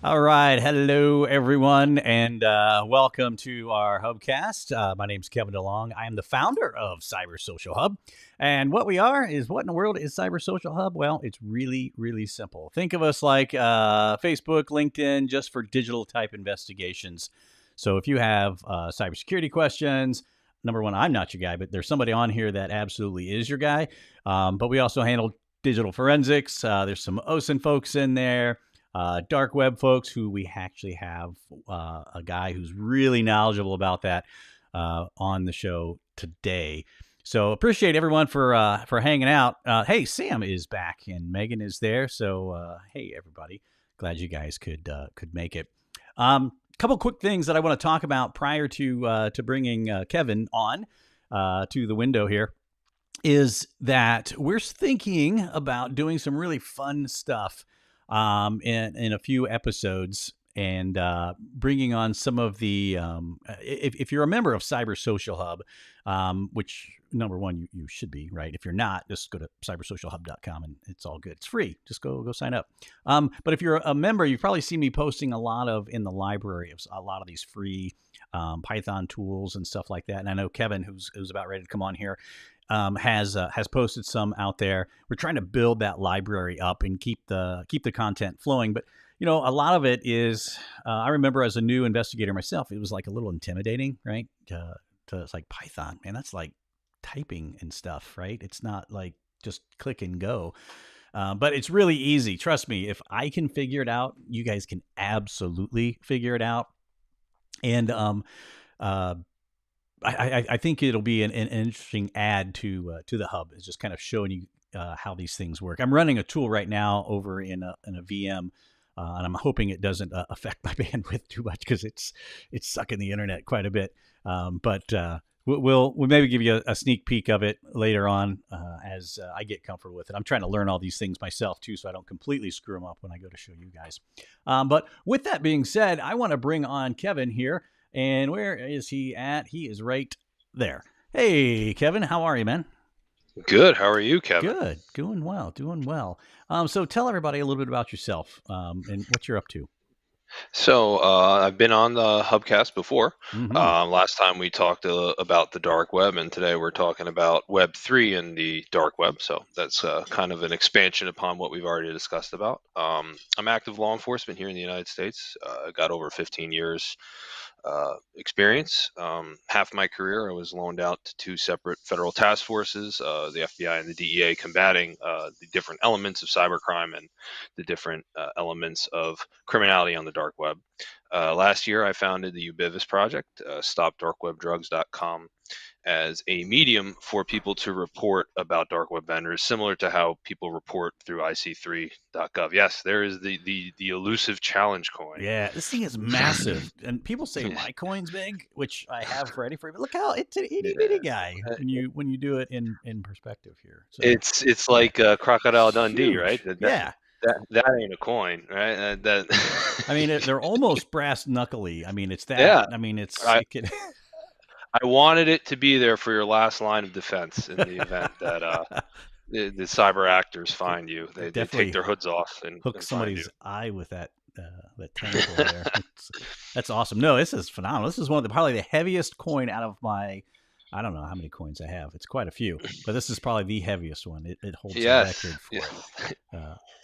All right. Hello, everyone, and welcome to our hubcast. My name is Kevin DeLong. I am the founder of Cyber Social Hub. And what we are is what in the world is Cyber Social Hub? Well, it's really, really simple. Think of us like Facebook, LinkedIn, just for digital type investigations. So if you have cybersecurity questions, number one, I'm not your guy, but there's somebody on here that absolutely is your guy. But we also handle digital forensics. There's some OSINT folks in there. Dark web folks who we actually have a guy who's really knowledgeable about that on the show today. So appreciate everyone for hanging out. Hey, Sam is back and Megan is there. So hey, everybody, glad you guys could make it. Couple quick things that I want to talk about prior to bringing Kevin on to the window here is that we're thinking about doing some really fun stuff in a few episodes and bringing on some of the if you're a member of Cyber Social Hub, which number one you should be, right? If you're not, just go to cybersocialhub.com and it's all good. It's free. Just go sign up. But if you're a member, you've probably seen me posting a lot of in the library of a lot of these free Python tools and stuff like that. And I know Kevin, who's about ready to come on here, has posted some out there. We're trying to build that library up and keep the content flowing. But you know, a lot of it is. I remember as a new investigator myself, it was like a little intimidating, right? It's like Python, man. That's like typing and stuff, right? It's not like just click and go. But it's really easy. Trust me. If I can figure it out, you guys can absolutely figure it out. And I think it'll be an interesting add to the hub. It's just kind of showing you how these things work. I'm running a tool right now over in a VM, and I'm hoping it doesn't affect my bandwidth too much because it's sucking the internet quite a bit. But we'll maybe give you a sneak peek of it later on as I get comfortable with it. I'm trying to learn all these things myself too, so I don't completely screw them up when I go to show you guys. But with that being said, I want to bring on Kevin here. And where is he at? He is right there. Hey, Kevin, how are you, man? Good. How are you, Kevin? Good. Doing well. Doing well. So tell everybody a little bit about yourself and what you're up to. So I've been on the Hubcast before. Mm-hmm. Last time we talked about the dark web, and today we're talking about Web3 and the dark web. So that's kind of an expansion upon what we've already discussed about. I'm active law enforcement here in the United States. I got over 15 years experience. Half my career I was loaned out to two separate federal task forces, the FBI and the DEA, combating the different elements of cybercrime and the different elements of criminality on the dark web. Last year, I founded the Ubivist Project, StopDarkWebDrugs.com, as a medium for people to report about dark web vendors, similar to how people report through IC3.gov. Yes, there is the elusive challenge coin. Yeah, this thing is massive, and people say my coin's big, which I have ready for you. But look how it's an itty bitty guy when you do it in perspective here. So It's yeah, like Crocodile Dundee, right? huge. Yeah, That ain't a coin, right? I mean they're almost brass knuckly. I mean it's that. Yeah, I mean it's I it could. I wanted it to be there for your last line of defense in the event that the cyber actors find you. They take Definitely their hoods off hook and find you. somebody's eye with that tentacle there. That's awesome. No, this is phenomenal. This is one of probably the heaviest coin out of my. I don't know how many coins I have. It's quite a few, but this is probably the heaviest one. It holds the Yes. record Yeah. for.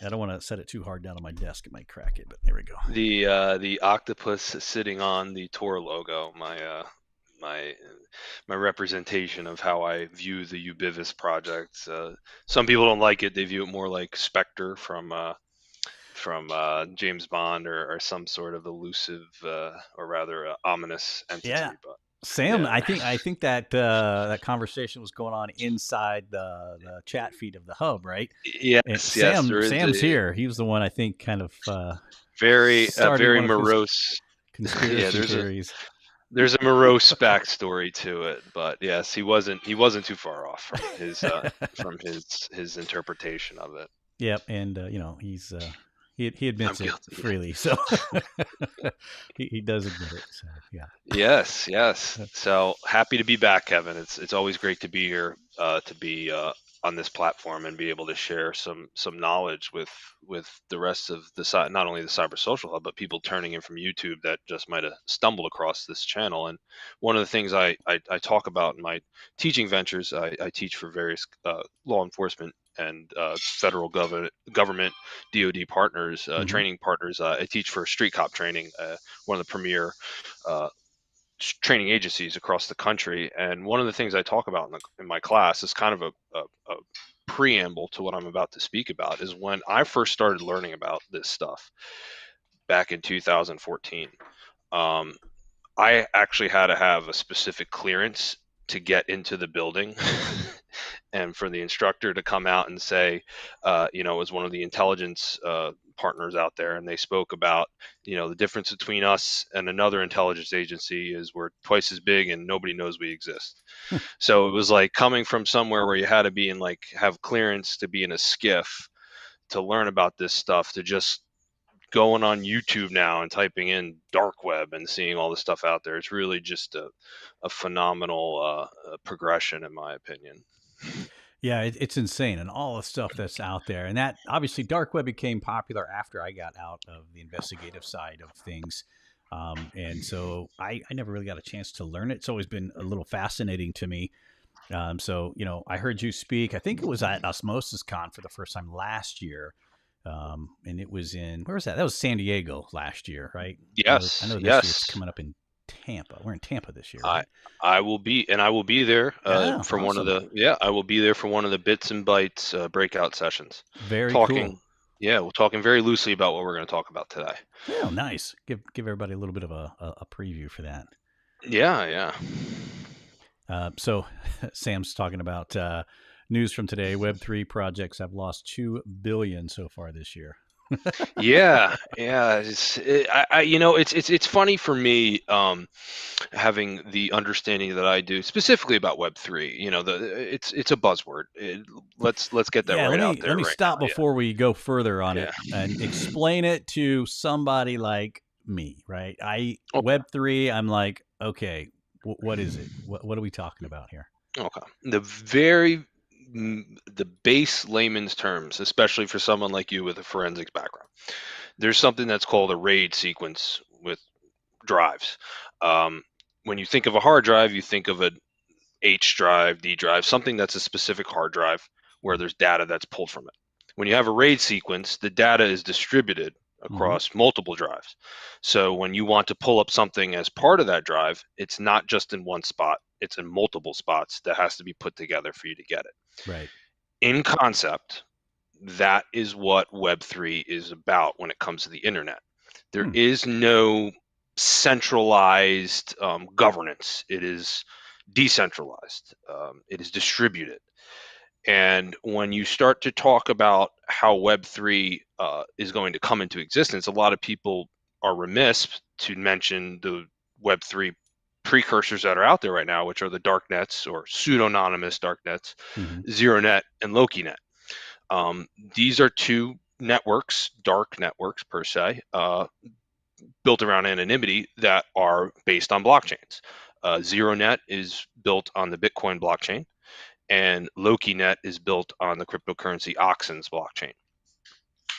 I don't want to set it too hard down on my desk; it might crack it. But there we go. The octopus sitting on the Tor logo, my my representation of how I view the Ubivist project. Some people don't like it; they view it more like Spectre from James Bond or some sort of elusive or rather ominous Yeah, entity. But Sam. yeah, I think that conversation was going on inside the chat feed of the hub, right? And yes, there is Sam's a here. He was the one I think kind of started very one of his morose. Yeah, conspiracy theories. there's a morose backstory to it, but yes, he wasn't too far off from his interpretation of it. Yep, and you know he I'm admits it guilty. freely, so he does admit it. So yeah, Yes. So happy to be back, Kevin. It's always great to be here, to be on this platform and be able to share some knowledge with the rest of not only the Cyber Social Hub, but people turning in from YouTube that just might have stumbled across this channel. And one of the things I talk about in my teaching ventures, I teach for various law enforcement and federal government DoD partners, Mm-hmm. training partners. I teach for street cop training, one of the premier uh, training agencies across the country. And one of the things I talk about in my class is kind of a preamble to what I'm about to speak about, is when I first started learning about this stuff back in 2014. Um, I actually had to have a specific clearance to get into the building and for the instructor to come out and say, it was one of the intelligence partners out there, and they spoke about, the difference between us and another intelligence agency is we're twice as big and nobody knows we exist. So it was like coming from somewhere where you had to be in, like, have clearance to be in a skiff to learn about this stuff, to just going on YouTube now and typing in dark web and seeing all the stuff out there. It's really just a phenomenal progression, in my opinion. Yeah, it's insane, and all the stuff that's out there. And that obviously, dark web became popular after I got out of the investigative side of things. And so I never really got a chance to learn it. It's always been a little fascinating to me. So, I heard you speak. I think it was at Osmosis Con for the first time last year. And it was where was that? That was San Diego last year, right? I Yes, know this year it's yes. coming up in Tampa. We're in Tampa this year, I right? I will be there Yeah, for one of awesome. the yeah, I will be there for one of the Bits and Bytes breakout sessions. Very cool. Talking, yeah, we're talking very loosely about what we're going to talk about today. Oh, nice. Give everybody a little bit of a preview for that. Yeah, yeah. So Sam's talking about news from today. Web3 projects have lost 2 billion so far this year. Yeah, yeah. It's funny for me, having the understanding that I do specifically about Web3. It's a buzzword. Let's get that Yeah, right out let there me right stop now. before we go further on Yeah, it and explain it to somebody like me, right? okay, Web3, I'm like, okay, what is it? What are we talking about here? okay. The base layman's terms, especially for someone like you with a forensics background. There's something that's called a RAID sequence with drives. Um, when you think of a hard drive, you think of an H drive, D drive, something that's a specific hard drive where there's data that's pulled from it. When you have a RAID sequence, the data is distributed Mm-hmm. across multiple drives. So when you want to pull up something as part of that drive, it's not just in one spot, it's in multiple spots that has to be put together for you to get it. Right. In concept, that is what Web3 is about when it comes to the internet. There Hmm. is no centralized governance. It is decentralized. It is distributed. And when you start to talk about how Web3 is going to come into existence, a lot of people are remiss to mention the Web3 precursors that are out there right now, which are the dark nets or pseudonymous dark nets, Mm-hmm. Zeronet and Lokinet. These are two networks, dark networks per se, built around anonymity that are based on blockchains. Zeronet is built on the Bitcoin blockchain, and Lokinet is built on the cryptocurrency Oxen's blockchain.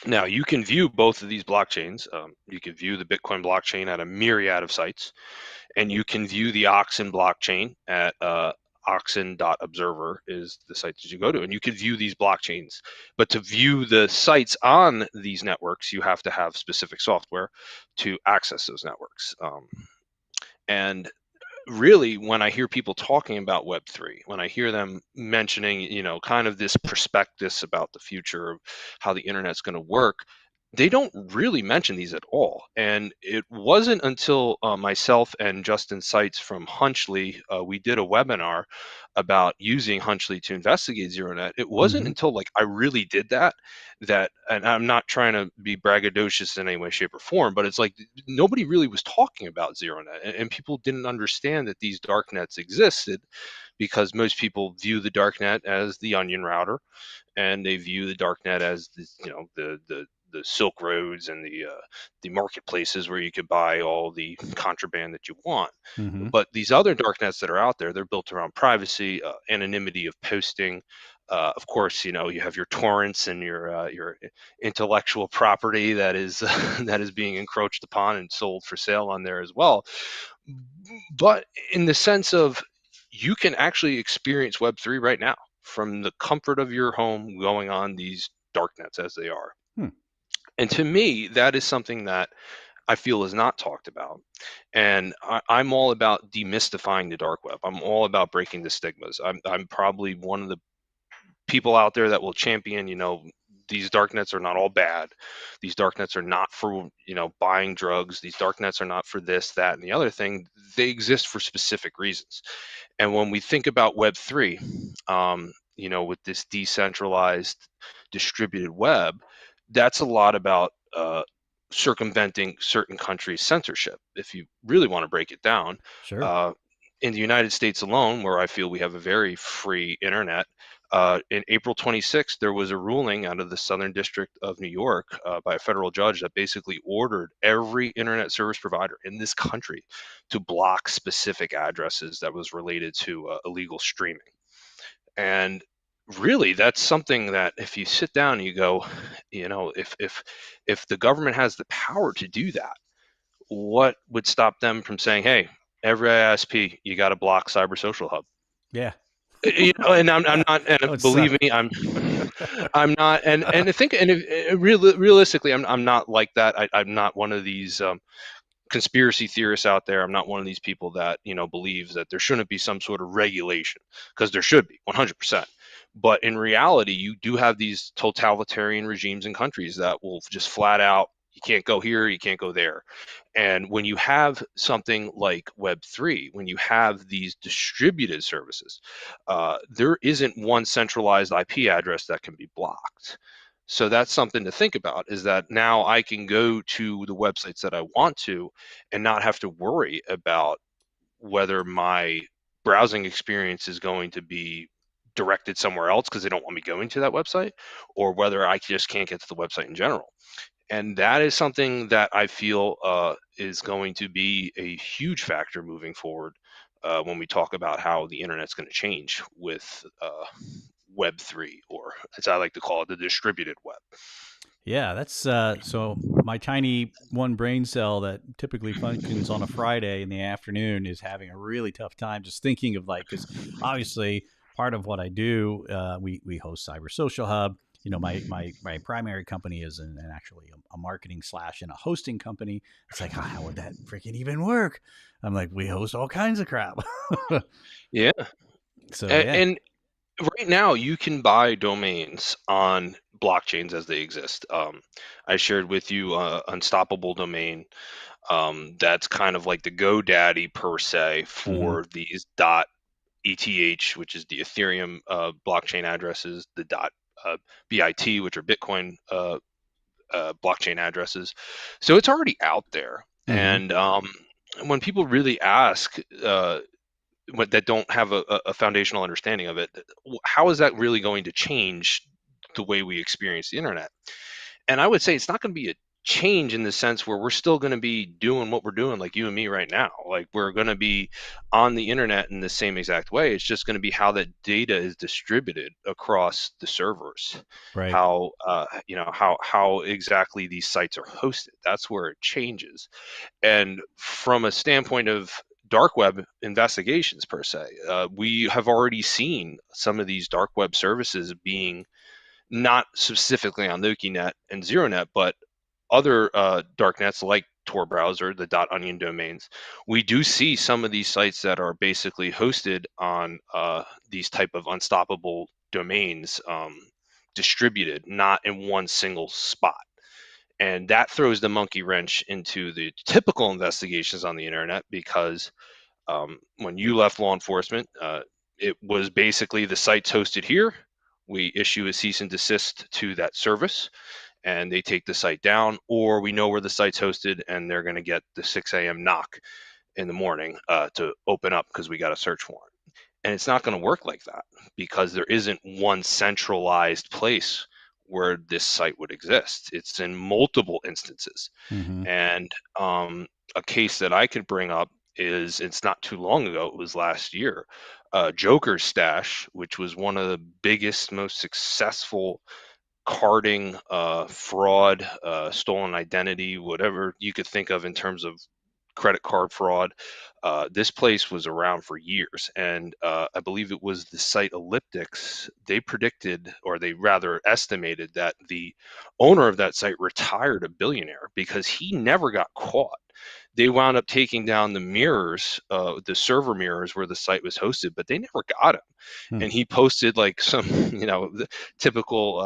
Now, you can view both of these blockchains. You can view the Bitcoin blockchain at a myriad of sites, and you can view the Oxen blockchain at oxen.observer is the site that you go to, and you can view these blockchains. But to view the sites on these networks, you have to have specific software to access those networks. And really, when I hear people talking about Web3, when I hear them mentioning, kind of this prospectus about the future of how the internet's going to work, they don't really mention these at all. And it wasn't until myself and Justin Seitz from Hunchly, we did a webinar about using Hunchly to investigate ZeroNet. It wasn't Mm-hmm. until, like, I really did that, and I'm not trying to be braggadocious in any way, shape, or form, but it's like nobody really was talking about ZeroNet, and people didn't understand that these dark nets existed, because most people view the dark net as the onion router, and they view the dark net as the Silk Roads and the marketplaces where you could buy all the contraband that you want. Mm-hmm. But these other dark nets that are out there, they're built around privacy, anonymity of posting, Of course, you have your torrents and your intellectual property that is that is being encroached upon and sold for sale on there as well. But in the sense of, you can actually experience Web3 right now from the comfort of your home, going on these dark nets as they are. Hmm. And to me, that is something that I feel is not talked about. And I'm all about demystifying the dark web. I'm all about breaking the stigmas. I'm probably one of the people out there that will champion, these dark nets are not all bad. These dark nets are not for, buying drugs. These dark nets are not for this, that, and the other thing. They exist for specific reasons. And when we think about Web3, with this decentralized distributed web, that's a lot about circumventing certain countries' censorship. If you really want to break it down, Sure. uh, in the United States alone, where I feel we have a very free internet, in April 26th, there was a ruling out of the Southern District of New York by a federal judge that basically ordered every internet service provider in this country to block specific addresses that was related to illegal streaming. And really, that's something that, if you sit down and you go, if the government has the power to do that, what would stop them from saying, hey, every ISP, you got to block Cyber Social Hub? Yeah. And I'm not, That and would believe suck. me, I'm not, and I think, and realistically, I'm not like that. I'm not one of these conspiracy theorists out there. I'm not one of these people that believes that there shouldn't be some sort of regulation, because there should be 100%. But in reality, you do have these totalitarian regimes and countries that will just flat out, you can't go here, you can't go there. And when you have something like Web3, when you have these distributed services, there isn't one centralized IP address that can be blocked. So that's something to think about, is that now I can go to the websites that I want to and not have to worry about whether my browsing experience is going to be directed somewhere else because they don't want me going to that website, or whether I just can't get to the website in general. And that is something that I feel is going to be a huge factor moving forward, when we talk about how the internet's going to change with Web3, or as I like to call it, the distributed web. Yeah, that's so my tiny one brain cell that typically functions on a Friday in the afternoon is having a really tough time just thinking of, like, because obviously part of what I do, we host Cyber Social Hub. My primary company is actually a marketing slash and a hosting company. It's like, how would that freaking even work? I'm like, we host all kinds of crap. Yeah. So And, yeah. and right now, you can buy domains on blockchains as they exist. I shared with you Unstoppable Domain. That's kind of like the GoDaddy per se Mm-hmm. for these dot ETH, which is the Ethereum blockchain addresses, the dot BIT, which are Bitcoin blockchain addresses. So it's already out there. Mm-hmm. And when people really ask, that don't have a foundational understanding of it, how is that really going to change the way we experience the internet? And I would say it's not going to be a change in the sense where we're still going to be doing what we're doing, like you and me right now. Like, we're going to be on the internet in the same exact way. It's just going to be how that data is distributed across the servers, Right. how how exactly these sites are hosted. That's where it changes. And from a standpoint of dark web investigations per se, we have already seen some of these dark web services being, not specifically on Lokinet and Zeronet, but other dark nets like Tor browser, the .onion domains. We do see some of these sites that are basically hosted on these type of unstoppable domains, distributed, not in one single spot. And that throws the monkey wrench into the typical investigations on the internet, because when you left law enforcement, it was basically, the site's hosted here. We issue a cease and desist to that service, and they take the site down, or we know where the site's hosted, and they're going to get the 6 a.m. knock in the morning to open up because we got a search warrant. And it's not going to work like that, because there isn't one centralized place where this site would exist. It's in multiple instances. Mm-hmm. And a case that I could bring up is it's not too long ago. It was last year. Joker's Stash, which was one of the biggest, most successful carding, fraud, stolen identity, whatever you could think of in terms of credit card fraud. This place was around for years, and I believe it was the site Elliptics. They predicted, or they rather estimated, that the owner of that site retired a billionaire because he never got caught. They wound up taking down the mirrors, the server mirrors where the site was hosted, but they never got him. Hmm. And he posted like some, the typical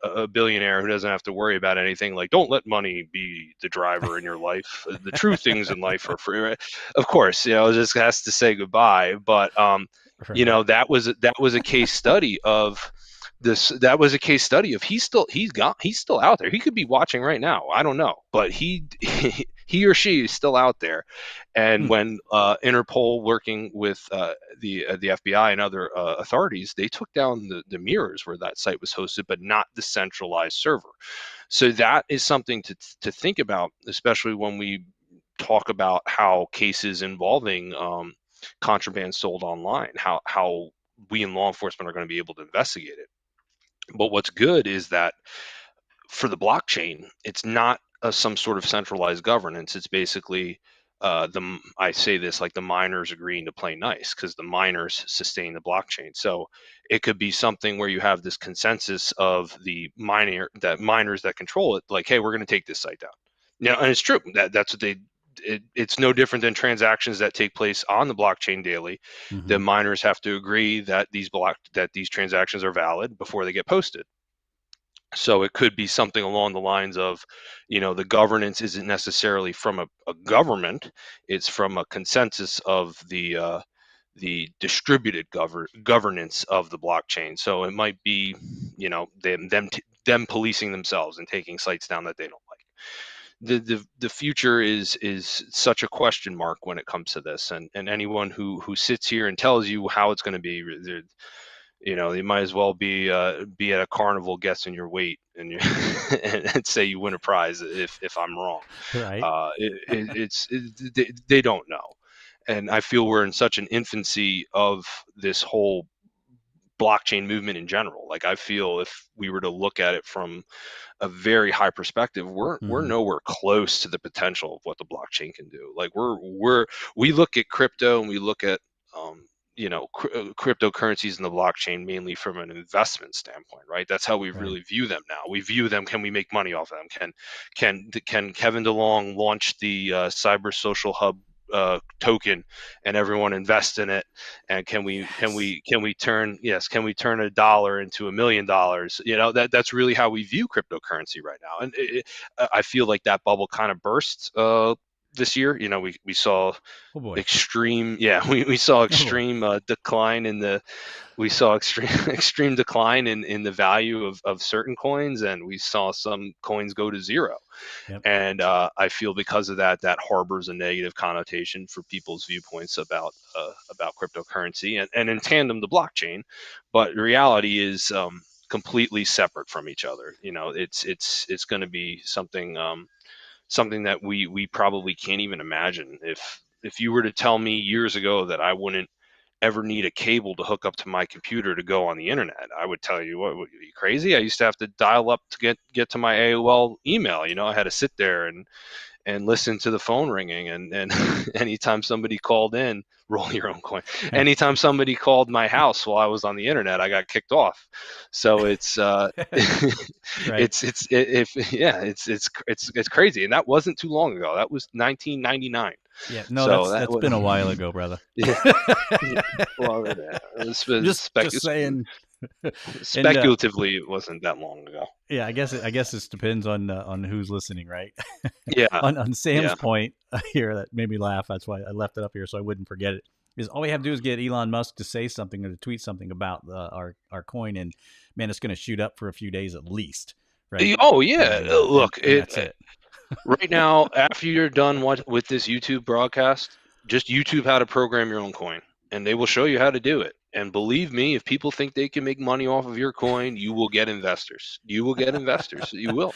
a billionaire who doesn't have to worry about anything, like, don't let money be the driver in your life. The true things in life are free. Right? Of course, just has to say goodbye. But Right. that was a case study of this. That was a case study of he's still out there. He could be watching right now. I don't know, but he or she is still out there. And Hmm. when Interpol, working with the FBI and other authorities, they took down the mirrors where that site was hosted, but not the centralized server. So that is something to think about, especially when we talk about how cases involving contraband sold online, how we in law enforcement are going to be able to investigate it. But what's good is that for the blockchain, it's not some sort of centralized governance. It's basically I say this like the miners agreeing to play nice because the miners sustain the blockchain. So it could be something where you have this consensus of the miners that control it, like, hey, we're going to take this site down. And it's true that's what it's no different than transactions that take place on the blockchain daily. The Hmm. miners have to agree that these transactions are valid before they get posted. So it could be something along the lines of, the governance isn't necessarily from a government; it's from a consensus of the distributed governance of the blockchain. So it might be, them policing themselves and taking sites down that they don't like. The future is such a question mark when it comes to this, and anyone who sits here and tells you how it's going to be, they might as well be at a carnival guessing your weight and and say you win a prize if I'm wrong. Right. They don't know, and I feel we're in such an infancy of this whole blockchain movement in general. Like, I feel if we were to look at it from a very high perspective, we're Hmm. nowhere close to the potential of what the blockchain can do. Like, we look at crypto and we look at cryptocurrencies in the blockchain mainly from an investment standpoint, right? That's how we Right. really view them now. We view them: can we make money off of them? Can Kevin DeLong launch the Cyber Social Hub token and everyone invest in it? And Yes. can we turn $1 into $1 million? That's really how we view cryptocurrency right now. And I feel like that bubble kind of burst this year. We saw Oh boy. extreme yeah we saw Oh boy. extreme decline in the we saw extreme extreme decline in the value of certain coins, and we saw some coins go to zero. Yep. And I feel because of that harbors a negative connotation for people's viewpoints about cryptocurrency, and in tandem the blockchain. But reality is completely separate from each other. It's going to be something that we probably can't even imagine. If you were to tell me years ago that I wouldn't ever need a cable to hook up to my computer to go on the internet, I would tell you, what, are you crazy? I used to have to dial up to get to my AOL email. I had to sit there and listen to the phone ringing, and anytime somebody called in, roll your own coin. Anytime somebody called my house while I was on the internet, I got kicked off. So Right. it's crazy, and that wasn't too long ago. That was 1999. Yeah. No, So that's been a while ago, brother. yeah, yeah. Well, it was Just saying. And speculatively, it wasn't that long ago. yeah, I guess this depends on who's listening, right? Yeah, On Sam's yeah. point here that made me laugh. That's why I left it up here so I wouldn't forget it. Is all we have to do is get Elon Musk to say something or to tweet something about our coin, and man, it's going to shoot up for a few days at least, right? Oh yeah. And Look, and that's it. right now, after you're done with this YouTube broadcast, just YouTube how to program your own coin, and they will show you how to do it. And believe me, if people think they can make money off of your coin, you will get investors. You will get investors. You will.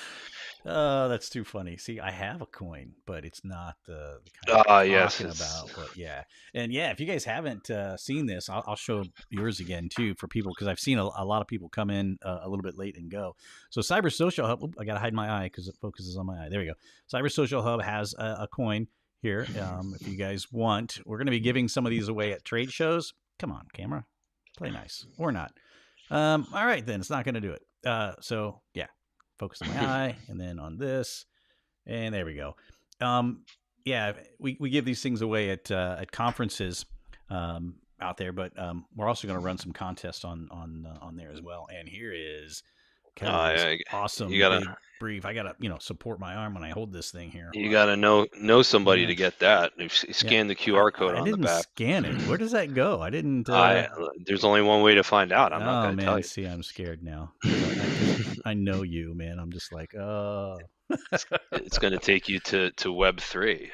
That's too funny. See, I have a coin, but it's not the kind you're Yes, talking it's about. But yeah, and yeah, if you guys haven't seen this, I'll show yours again too for people because I've seen a lot of people come in a little bit late and go. So Cyber Social Hub, I gotta hide my eye because it focuses on my eye. There we go. Cyber Social Hub has a coin here. If you guys want, we're gonna be giving some of these away at trade shows. Come on, camera, play nice or not. All right, then it's not gonna do it. So yeah, focus on my eye and then on this. And there we go. Um, yeah, we give these things away at conferences out there, but we're also going to run some contests on there as well. And here is Kevin's yeah, you awesome gotta big brief. I gotta support my arm when I hold this thing here. you Hold on. gotta know somebody to Yeah, get that. You yeah. scan the QR code I on the didn't back. scan it. Where does that go? I didn't. There's only one way to find out. I'm not Oh gonna tell man, you. see, I'm scared now because I know you, man. I'm just like, oh. It's going to take you to Web3.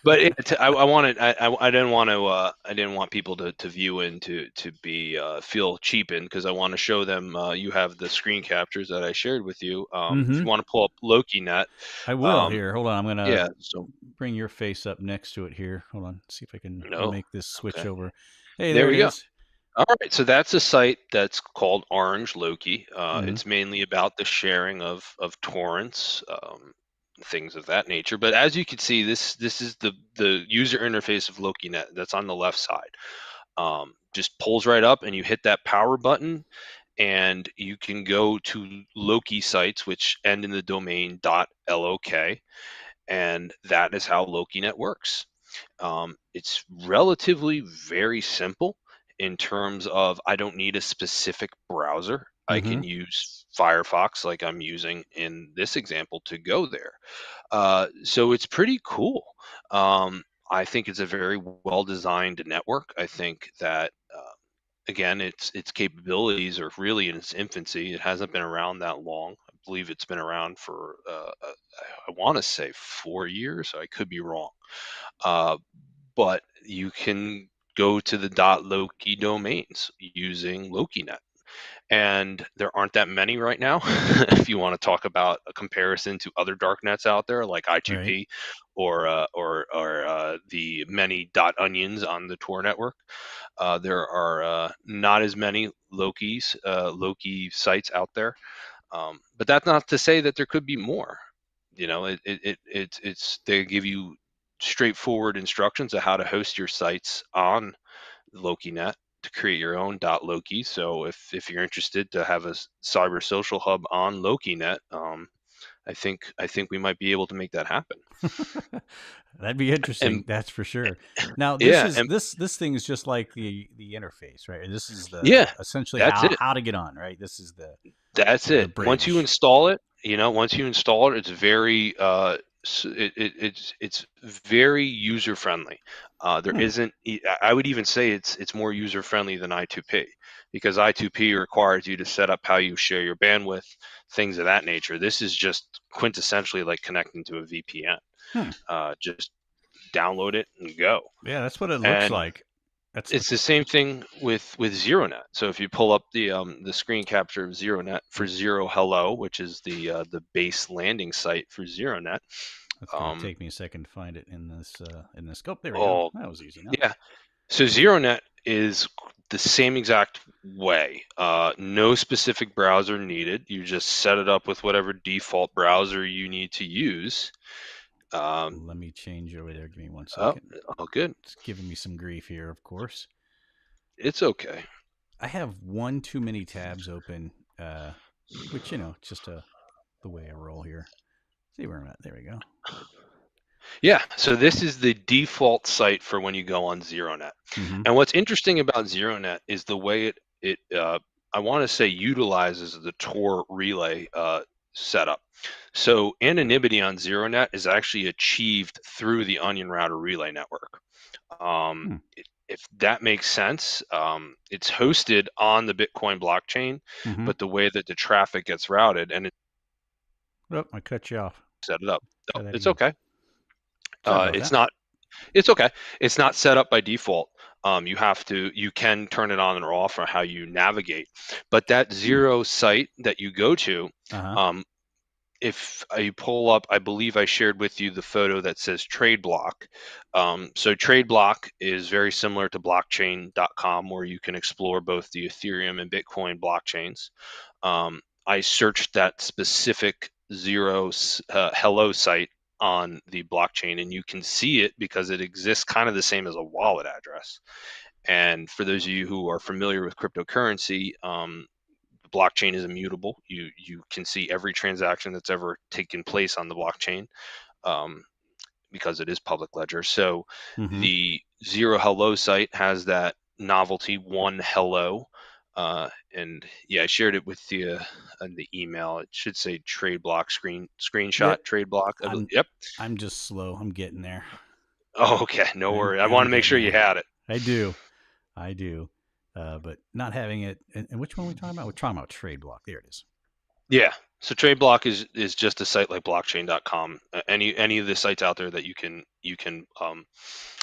But I wanted I didn't want to I didn't want people to view in to be feel cheapened because I want to show them you have the screen captures that I shared with you. If Mm-hmm. you want to pull up Lokinet, I will um, here. Hold on. I'm gonna yeah. So bring your face up next to it here. Hold on. See if I can no, make this switch okay. over. Hey, There there it we go. is. All right, so that's a site that's called Orange Loki. Mm-hmm. It's mainly about the sharing of torrents, things of that nature. But as you can see, this is the user interface of Lokinet. That's on the left side. Just pulls right up, and you hit that power button, and you can go to Loki sites, which end in the domain .lok, and that is how Lokinet works. It's relatively very simple in terms of I don't need a specific browser. I Mm-hmm. can use Firefox like I'm using in this example to go there. So it's pretty cool. I think it's a very well designed network. I think that again, its capabilities are really in its infancy. It hasn't been around that long. I believe it's been around for I want to say 4 years. I could be wrong. Uh, but you can go to the .loki domains using Lokinet, and there aren't that many right now. If you want to talk about a comparison to other darknets out there like Right. I2P or the many .onions on the Tor network, there are not as many Loki sites out there. But that's not to say that there could be more. It's they give you straightforward instructions of how to host your sites on Lokinet to create your own .loki. So if you're interested to have a cyber social hub on Lokinet, I think we might be able to make that happen. That'd be interesting. And That's for sure. Now, this yeah, is and this thing is just like the interface, right? This is the yeah, essentially that's it. how to get on, right? This is That's the it. Once you bridge. install it, once you install it, it's very it's very user friendly. There Hmm. isn't. I would even say it's more user friendly than I2P because I2P requires you to set up how you share your bandwidth, things of that nature. This is just quintessentially like connecting to a VPN. Hmm. Just download it and go. Yeah, that's what it looks And like. That's it's the same thing with Zeronet. So if you pull up the screen capture of Zeronet for yep. Zero Hello, which is the base landing site for Zeronet. That's gonna um, take me a second to find it in this scope. There we go. oh That was easy enough. yeah, so Zeronet is the same exact way. No specific browser needed. You just set it up with whatever default browser you need to use. Um, Let me change over there. Give me one oh, second. oh, good. It's giving me some grief here, of course. It's okay. I have one too many tabs open, which it's just the way I roll here. See where I'm at. There we go. Good. Yeah, so this is the default site for when you go on Zeronet. Mm-hmm. And what's interesting about Zeronet is the way it I want to say utilizes the Tor relay setup. So anonymity on Zeronet is actually achieved through the Onion Router relay network. Hmm. If that makes sense, it's hosted on the Bitcoin blockchain, Mm-hmm. but the way that the traffic gets routed and it's Oh, I cut you off. set it up. Try Oh, that it's again. okay. Sorry about It's that. not. It's okay. It's not set up by default. You can turn it on or off or how you navigate. But that Hmm. zero site that you go to, Uh huh. um, if you pull up, I believe I shared with you the photo that says trade block. So trade block is very similar to blockchain.com, where you can explore both the Ethereum and Bitcoin blockchains. I searched that specific hello site on the blockchain, and you can see it because it exists kind of the same as a wallet address. And for those of you who are familiar with cryptocurrency, blockchain is immutable. You can see every transaction that's ever taken place on the blockchain, um, because it is public ledger. So Mm-hmm. the Zero Hello site has that novelty one hello. And yeah, I shared it with you in the email. It should say trade block screenshot Yep. trade block. I'm Yep. I'm just slow. I'm getting there. Oh, okay. No I'm worry. I want I'm to make getting sure you there. had it. I do. I do. But not having it. And which one are we talking about? We're talking about trade block. There it is. Yeah. So TradeBlock is just a site like blockchain.com. Any of the sites out there that you can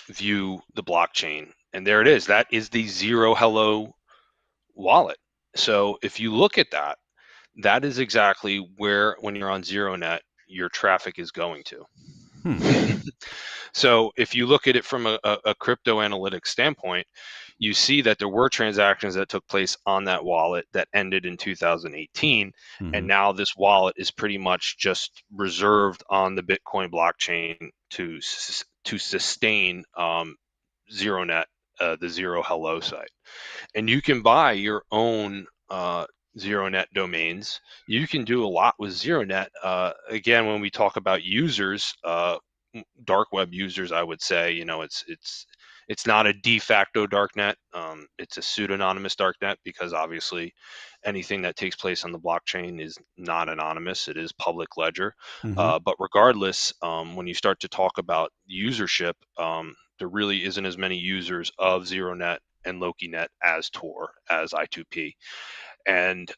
view the blockchain, and there it is. That is the Zero Hello wallet. So if you look at that, that is exactly where, when you're on ZeroNet, your traffic is going to. Hmm. So if you look at it from a crypto analytics standpoint, you see that there were transactions that took place on that wallet that ended in 2018, and Mm-hmm. now this wallet is pretty much just reserved on the Bitcoin blockchain to sustain ZeroNet, the Zero Hello site. And you can buy your own ZeroNet domains. You can do a lot with ZeroNet. Again, when we talk about users, dark web users, I would say, it's not a de facto darknet. It's a pseudonymous darknet, because obviously anything that takes place on the blockchain is not anonymous. It is public ledger. Mm-hmm. But regardless, when you start to talk about usership, there really isn't as many users of ZeroNet and Lokinet as Tor, as I2P. And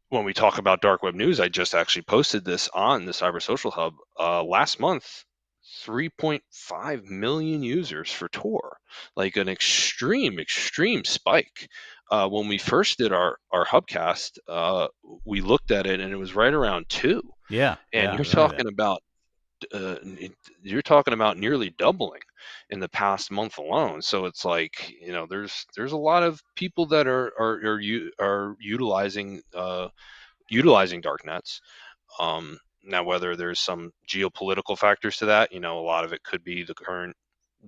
when we talk about dark web news, I just actually posted this on the Cyber Social Hub last month. 3.5 million users for Tor, like an extreme spike. When we first did our hubcast, we looked at it and it was right around 2. Yeah. And Yeah. I remember that. uh, you're talking about nearly doubling in the past month alone. So it's like, there's a lot of people that are utilizing darknets. Now, whether there's some geopolitical factors to that, a lot of it could be the current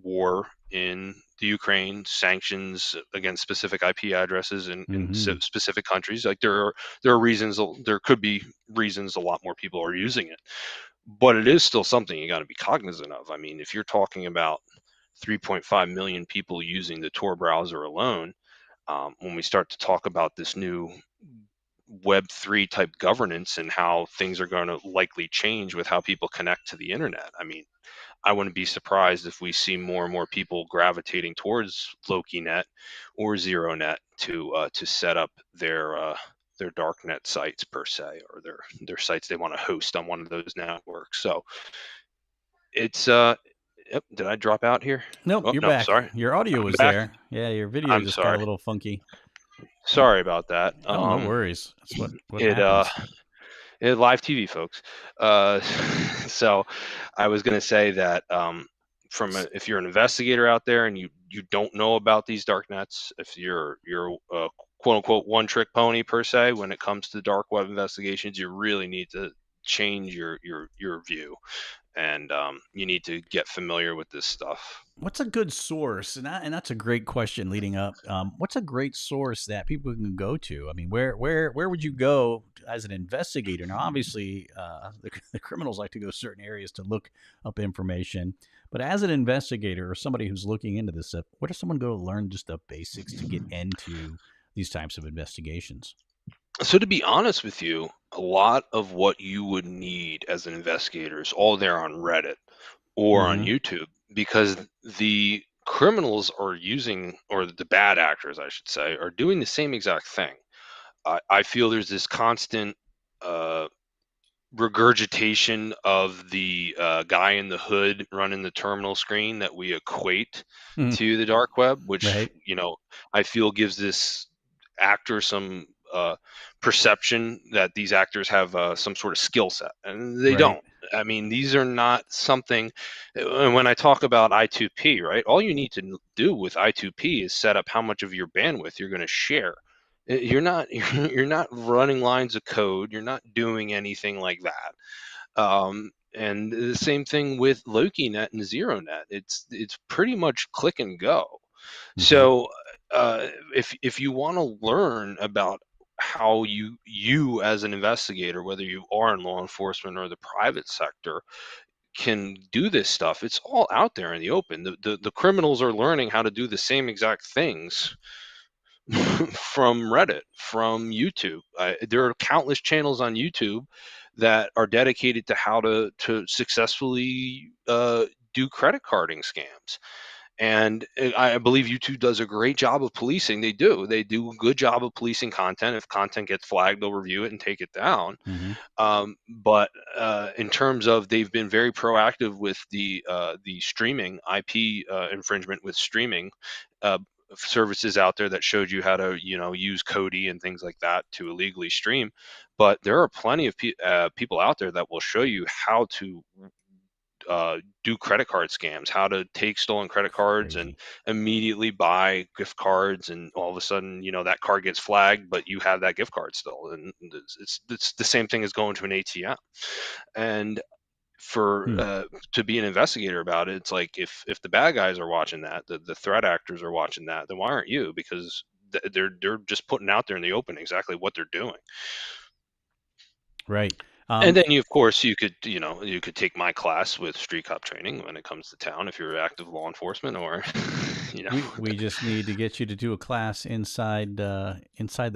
war in the Ukraine, sanctions against specific IP addresses in Mm-hmm. specific countries. Like there are reasons, there could be reasons a lot more people are using it, but it is still something you got to be cognizant of. I mean, if you're talking about 3.5 million people using the Tor browser alone, when we start to talk about this new Web3 type governance and how things are going to likely change with how people connect to the internet. I mean, I wouldn't be surprised if we see more and more people gravitating towards Lokinet or ZeroNet to set up their darknet sites per se, or their sites they want to host on one of those networks. So it's yep, did I drop out here? Nope. Oh You're no, back. sorry. Your audio I'm was back. there. Yeah. Your video I'm just got a sorry. little funky. Sorry about that. Oh, no worries. That's what It happens. live TV, folks. Uh, so I was going to say that if you're an investigator out there and you don't know about these dark nets, if you're a quote unquote one trick pony per se when it comes to dark web investigations, you really need to change your view, and you need to get familiar with this stuff. What's a good source? And that's a great question leading up. What's a great source that people can go to? I mean, where would you go as an investigator? Now, obviously, the criminals like to go certain areas to look up information, but as an investigator or somebody who's looking into this stuff, where does someone go to learn just the basics to get into these types of investigations? So to be honest with you, a lot of what you would need as an investigator is all there on Reddit or on Mm-hmm. YouTube, because the criminals are using, or the bad actors, I should say, are doing the same exact thing. I feel there's this constant uh, regurgitation of the guy in the hood running the terminal screen that we equate Mm-hmm. to the dark web, which Right. I feel gives this actor some perception that these actors have some sort of skill set, and they Right. don't. I mean, these are not something. And when I talk about I2P, right, all you need to do with I2P is set up how much of your bandwidth you're going to share. You're not you're not running lines of code. You're not doing anything like that. And the same thing with Lokinet and Zeronet. It's pretty much click and go. Hmm. So if you want to learn about how you as an investigator, whether you are in law enforcement or the private sector, can do this stuff, it's all out there in the open. The criminals are learning how to do the same exact things from Reddit, from YouTube. There are countless channels on YouTube that are dedicated to how to successfully do credit carding scams. And I believe YouTube does a great job of policing. They do a good job of policing content. If content gets flagged, they'll review it and take it down. Hmm. But in terms of, they've been very proactive with the streaming IP infringement with streaming uh, services out there that showed you how to use Kodi and things like that to illegally stream. But there are plenty of people out there that will show you how to do credit card scams, how to take stolen credit cards and Crazy. immediately buy gift cards, and all of a sudden, that card gets flagged, but you have that gift card still, and it's the same thing as going to an ATM. And for Hmm. to be an investigator about it, it's like, if the bad guys are watching that, the threat actors are watching that, then why aren't you? Because they're just putting out there in the open exactly what they're doing. Right. And then of course, you could take my class with street cop training when it comes to town if you're active law enforcement, or you know we just need to get you to do a class inside the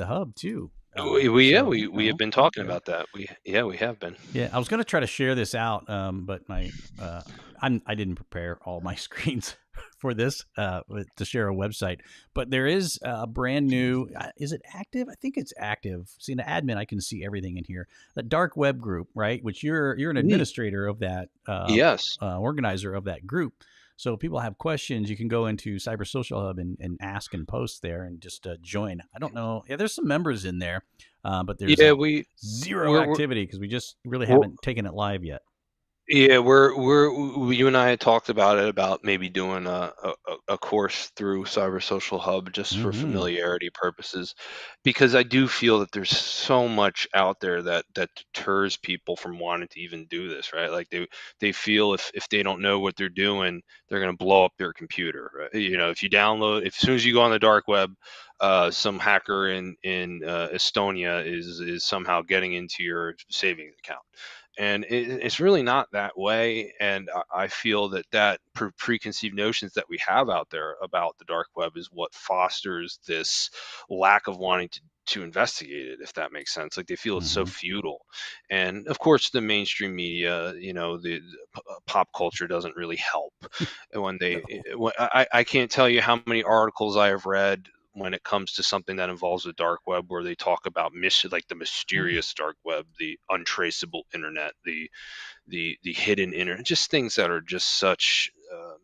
hub too. yeah, So we have been talking okay. about that. We have been. Yeah, I was going to try to share this out, but I didn't prepare all my screens for this to share a website. But there is a brand new. Is it active? I think it's active. See, the admin, I can see everything in here. The dark web group, right? Which you're an Mm, administrator of that, yes. organizer of that group. So if people have questions, you can go into Cyber Social Hub and ask and post there and just join. I don't know. Yeah, there's some members in there, but there's Yeah, like we zero we're, we're, activity because we just really we're haven't taken it live yet. Yeah, you and I had talked about it, about maybe doing a course through Cyber Social Hub just for Hmm. familiarity purposes, because I do feel that there's so much out there that deters people from wanting to even do this, right? Like they feel if they don't know what they're doing, they're going to blow up their computer, right? If you download, if as soon as you go on the dark web, some hacker in Estonia is somehow getting into your savings account, and it's really not that way. And I feel that preconceived notions that we have out there about the dark web is what fosters this lack of wanting to investigate it, if that makes sense. Like, they feel it's so Hmm. futile. And of course, the mainstream media, pop culture doesn't really help. And No. I can't tell you how many articles I have read when it comes to something that involves the dark web, where they talk about like the mysterious dark web, the untraceable internet, the hidden internet, just things that are just such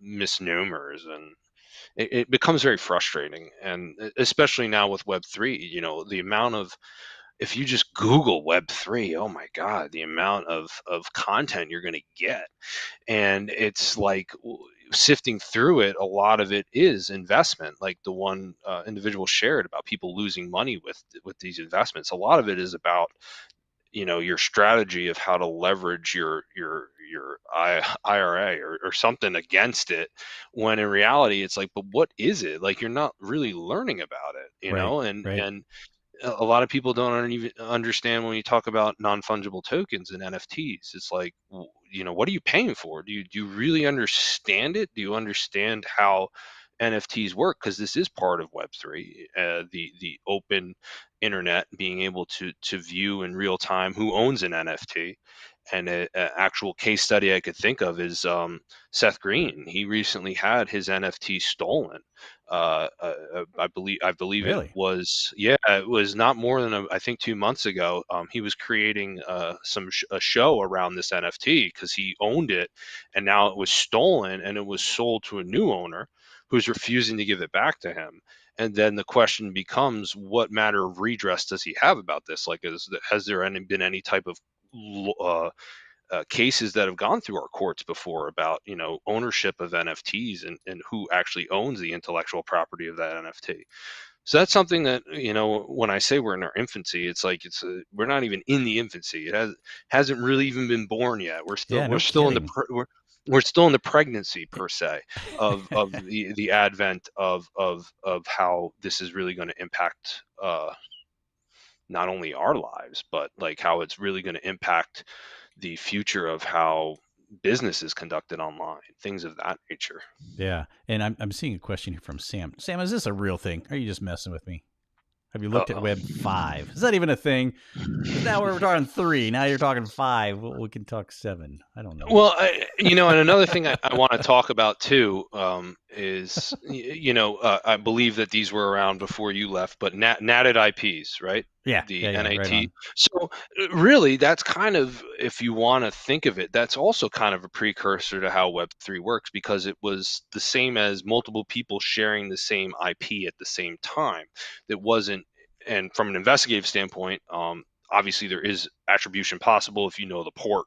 misnomers. And it becomes very frustrating. And especially now with Web3, the amount of, if you just Google Web3, oh my God, the amount of content you're going to get. And it's like, sifting through it, a lot of it is investment, like the one individual shared about people losing money with these investments. A lot of it is about your strategy of how to leverage your IRA, or something against it, when in reality it's like, but what is it? Like, you're not really learning about it, Right. Right. and a lot of people don't even understand when you talk about non-fungible tokens and NFTs. It's like, what are you paying for? Do you really understand it? Do you understand how NFTs work? Because this is part of Web3, the open internet, being able to view in real time who owns an NFT. And a actual case study I could think of is Seth Green. He recently had his NFT stolen. I believe it Really. was, yeah, it was not more than I think 2 months ago. He was creating a show around this NFT because he owned it, and now it was stolen and it was sold to a new owner who's refusing to give it back to him. And then the question becomes, what matter of redress does he have about this? Like, has there been any type of cases that have gone through our courts before about ownership of NFTs and who actually owns the intellectual property of that NFT? So that's something that, when I say we're in our infancy, it's like we're not even in the infancy. Hasn't really even been born yet. We're still Yeah, we're no still in the kidding. we're still in the pregnancy per se of the advent of how this is really going to impact not only our lives, but like how it's really going to impact the future of how business is conducted online, things of that nature. Yeah, and I'm seeing a question here from Sam. Sam, is this a real thing? Or are you just messing with me? Have you looked at Uh-oh. Web 5? Is that even a thing? Because now we're talking 3. Now you're talking 5. We can talk 7. I don't know. Well, and another thing I want to talk about too is, I believe that these were around before you left, but natted IPs, right? Yeah, The yeah, yeah. Right NAT. on. So really, that's kind of, if you want to think of it, that's also kind of a precursor to how Web3 works, because it was the same as multiple people sharing the same IP at the same time. It wasn't, and from an investigative standpoint, obviously there is attribution possible if you know the port,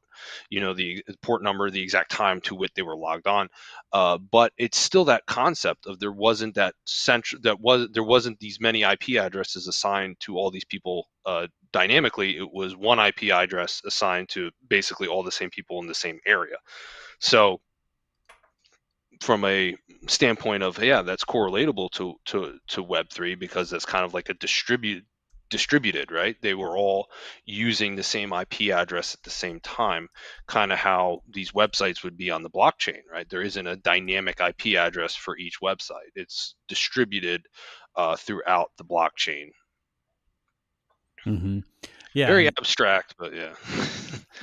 the port number, the exact time to which they were logged on. But it's still that concept of there wasn't that central, there wasn't these many IP addresses assigned to all these people dynamically. It was one IP address assigned to basically all the same people in the same area. So from a standpoint of, yeah, that's correlatable to Web3, because that's kind of like a distributed, right? They were all using the same IP address at the same time, kind of how these websites would be on the blockchain, right? There isn't a dynamic IP address for each website. It's distributed throughout the blockchain. Mm-hmm. Yeah, Very and abstract, but yeah.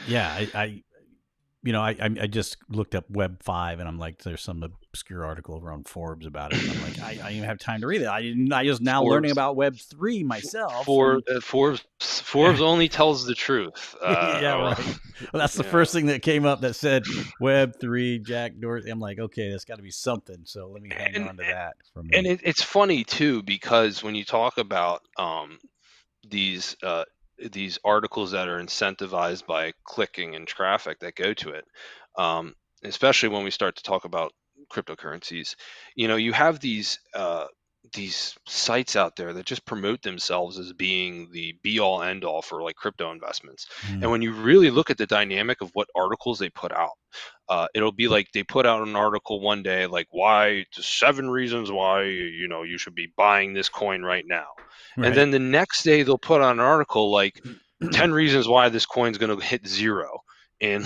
yeah, I just looked up Web 5, and I'm like, there's some obscure article around Forbes about it, and I'm like, I didn't even have time to read it. I didn't. I just now learning Forbes about Web 3 myself for from. Forbes only tells the truth. Yeah, right. Well, that's the Yeah. first thing that came up that said Web 3, Jack Dorsey. I'm like, okay, that's got to be something. So let me hang and on to that from and me. it's funny too, because when you talk about these these articles that are incentivized by clicking and traffic that go to it, um, especially when we start to talk about cryptocurrencies, you have these sites out there that just promote themselves as being the be all end all for like crypto investments. And Mm, when you really look at the dynamic of what articles they put out, it'll be like they put out an article one day like, why 7 reasons why you should be buying this coin right now, and right. then the next day they'll put on an article like 10 reasons why this coin's going to hit zero in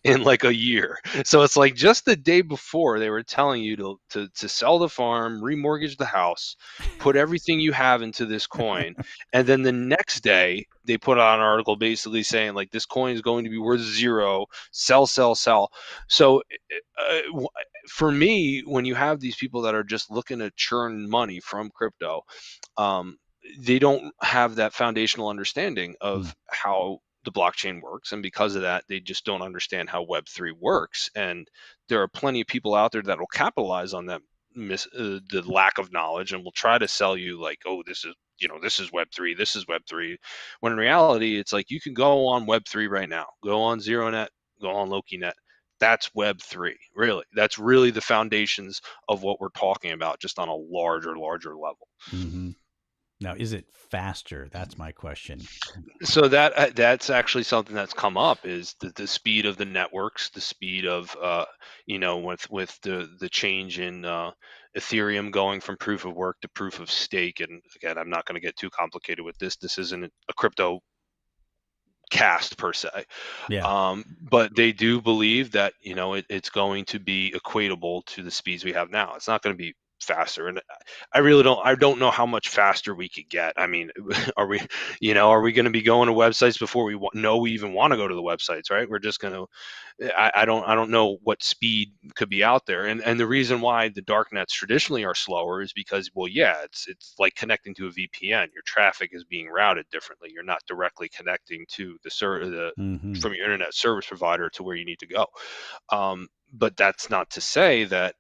in like a year. So it's like just the day before they were telling you to sell the farm, remortgage the house, put everything you have into this coin, and then the next day they put out an article basically saying like this coin is going to be worth zero, sell, sell, sell. So for me, when you have these people that are just looking to churn money from crypto, um, they don't have that foundational understanding Mm, of how the blockchain works, and because of that they just don't understand how Web3 works. And there are plenty of people out there that will capitalize on that the lack of knowledge, and will try to sell you like, oh, this is Web3, this is Web3, when in reality it's like you can go on Web3 right now, go on Zeronet, go on Lokinet. That's Web3. Really, that's really the foundations of what we're talking about, just on a larger level. hmm Now, is it faster? That's my question. So that's actually something that's come up, is the speed of the networks, the speed of with the change in Ethereum going from proof of work to proof of stake. And again, I'm not going to get too complicated with this. This isn't a crypto cast per se, Yeah. but they do believe that it's going to be equatable to the speeds we have now. It's not going to be faster, and I don't know how much faster we could get. I mean, are we are we going to be going to websites before we know we even want to go to the websites, right? We're just going to, I don't know what speed could be out there. And the reason why the dark nets traditionally are slower is because, well, yeah, it's like connecting to a VPN. Your traffic is being routed differently. You're not directly connecting to the hmm from your internet service provider to where you need to go. But that's not to say that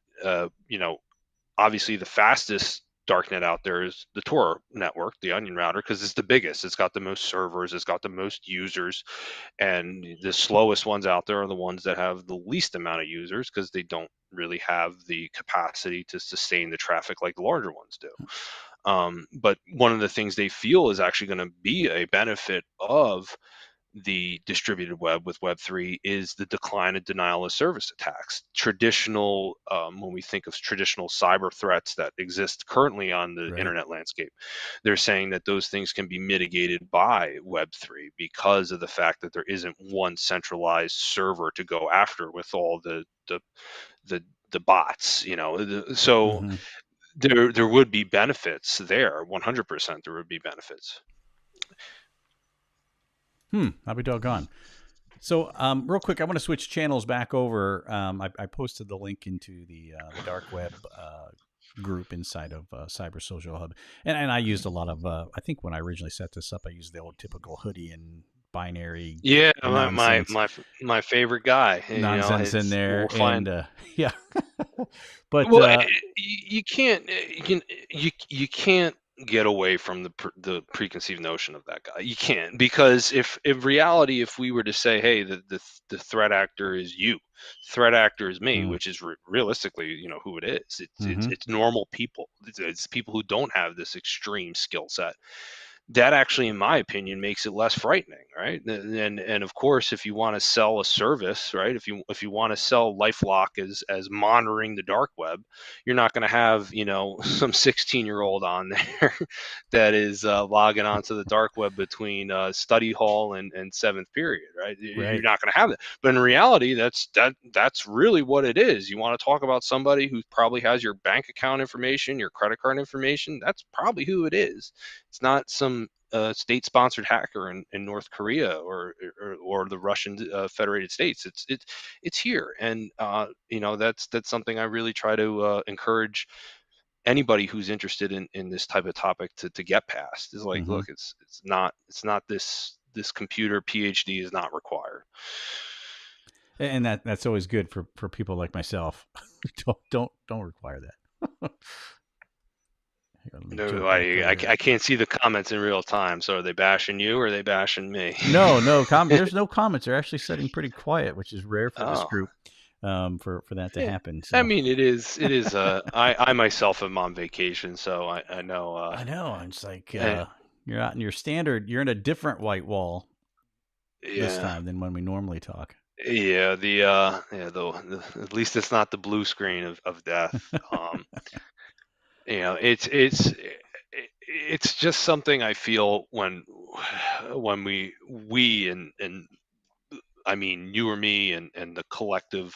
obviously the fastest darknet out there is the Tor network, the Onion router, because it's the biggest. It's got the most servers, it's got the most users, and the slowest ones out there are the ones that have the least amount of users because they don't really have the capacity to sustain the traffic like the larger ones do. But one of the things they feel is actually going to be a benefit of the distributed web with Web3 is the decline of denial of service attacks. Traditional, when we think of traditional cyber threats that exist currently on the Right. internet landscape, they're saying that those things can be mitigated by Web3 because of the fact that there isn't one centralized server to go after with all the bots. So Mm-hmm. there would be benefits there. 100% there would be benefits. I'll be doggone. So, real quick, I want to switch channels back over. I posted the link into the dark web group inside of Cyber Social Hub, and I used a lot of. I think when I originally set this up, I used the old typical hoodie and binary Yeah, nonsense my favorite guy. nonsense in It's there, we'll find. and yeah. But Well, you can't you can't get away from the preconceived notion of that guy. You can't, because if in reality, if we were to say, hey, the threat actor is you, threat actor is me, mm, which is realistically, who it is. mm-hmm, It's normal people. It's people who don't have this extreme skill set. That actually, in my opinion, makes it less frightening, right? And of course, if you want to sell a service, right? If you want to sell LifeLock as monitoring the dark web, you're not going to have some 16-year-old on there that is logging onto the dark web between study hall and seventh period, right? You're right, not going to have that. But in reality, that's really what it is. You want to talk about somebody who probably has your bank account information, your credit card information. That's probably who it is. It's not some state-sponsored hacker in North Korea or the Russian Federated States. It's here, and that's something I really try to encourage anybody who's interested in this type of topic to get past. Is like, mm-hmm. look, it's not this computer PhD is not required. And that's always good for people like myself. Don't require that. Let me No, joke back over here. I can't see the comments in real time. So are they bashing you or are they bashing me? No. There's no comments. They're actually setting pretty quiet, which is rare for this Oh. group. For that to Yeah, happen. I So mean, it is. I myself am on vacation, so I know. I know it's like Eh, you're not in your standard. You're in a different white wall this yeah, time than when we normally talk. yeah. At least it's not the blue screen of death. It's just something I feel when we and I mean you or me and the collective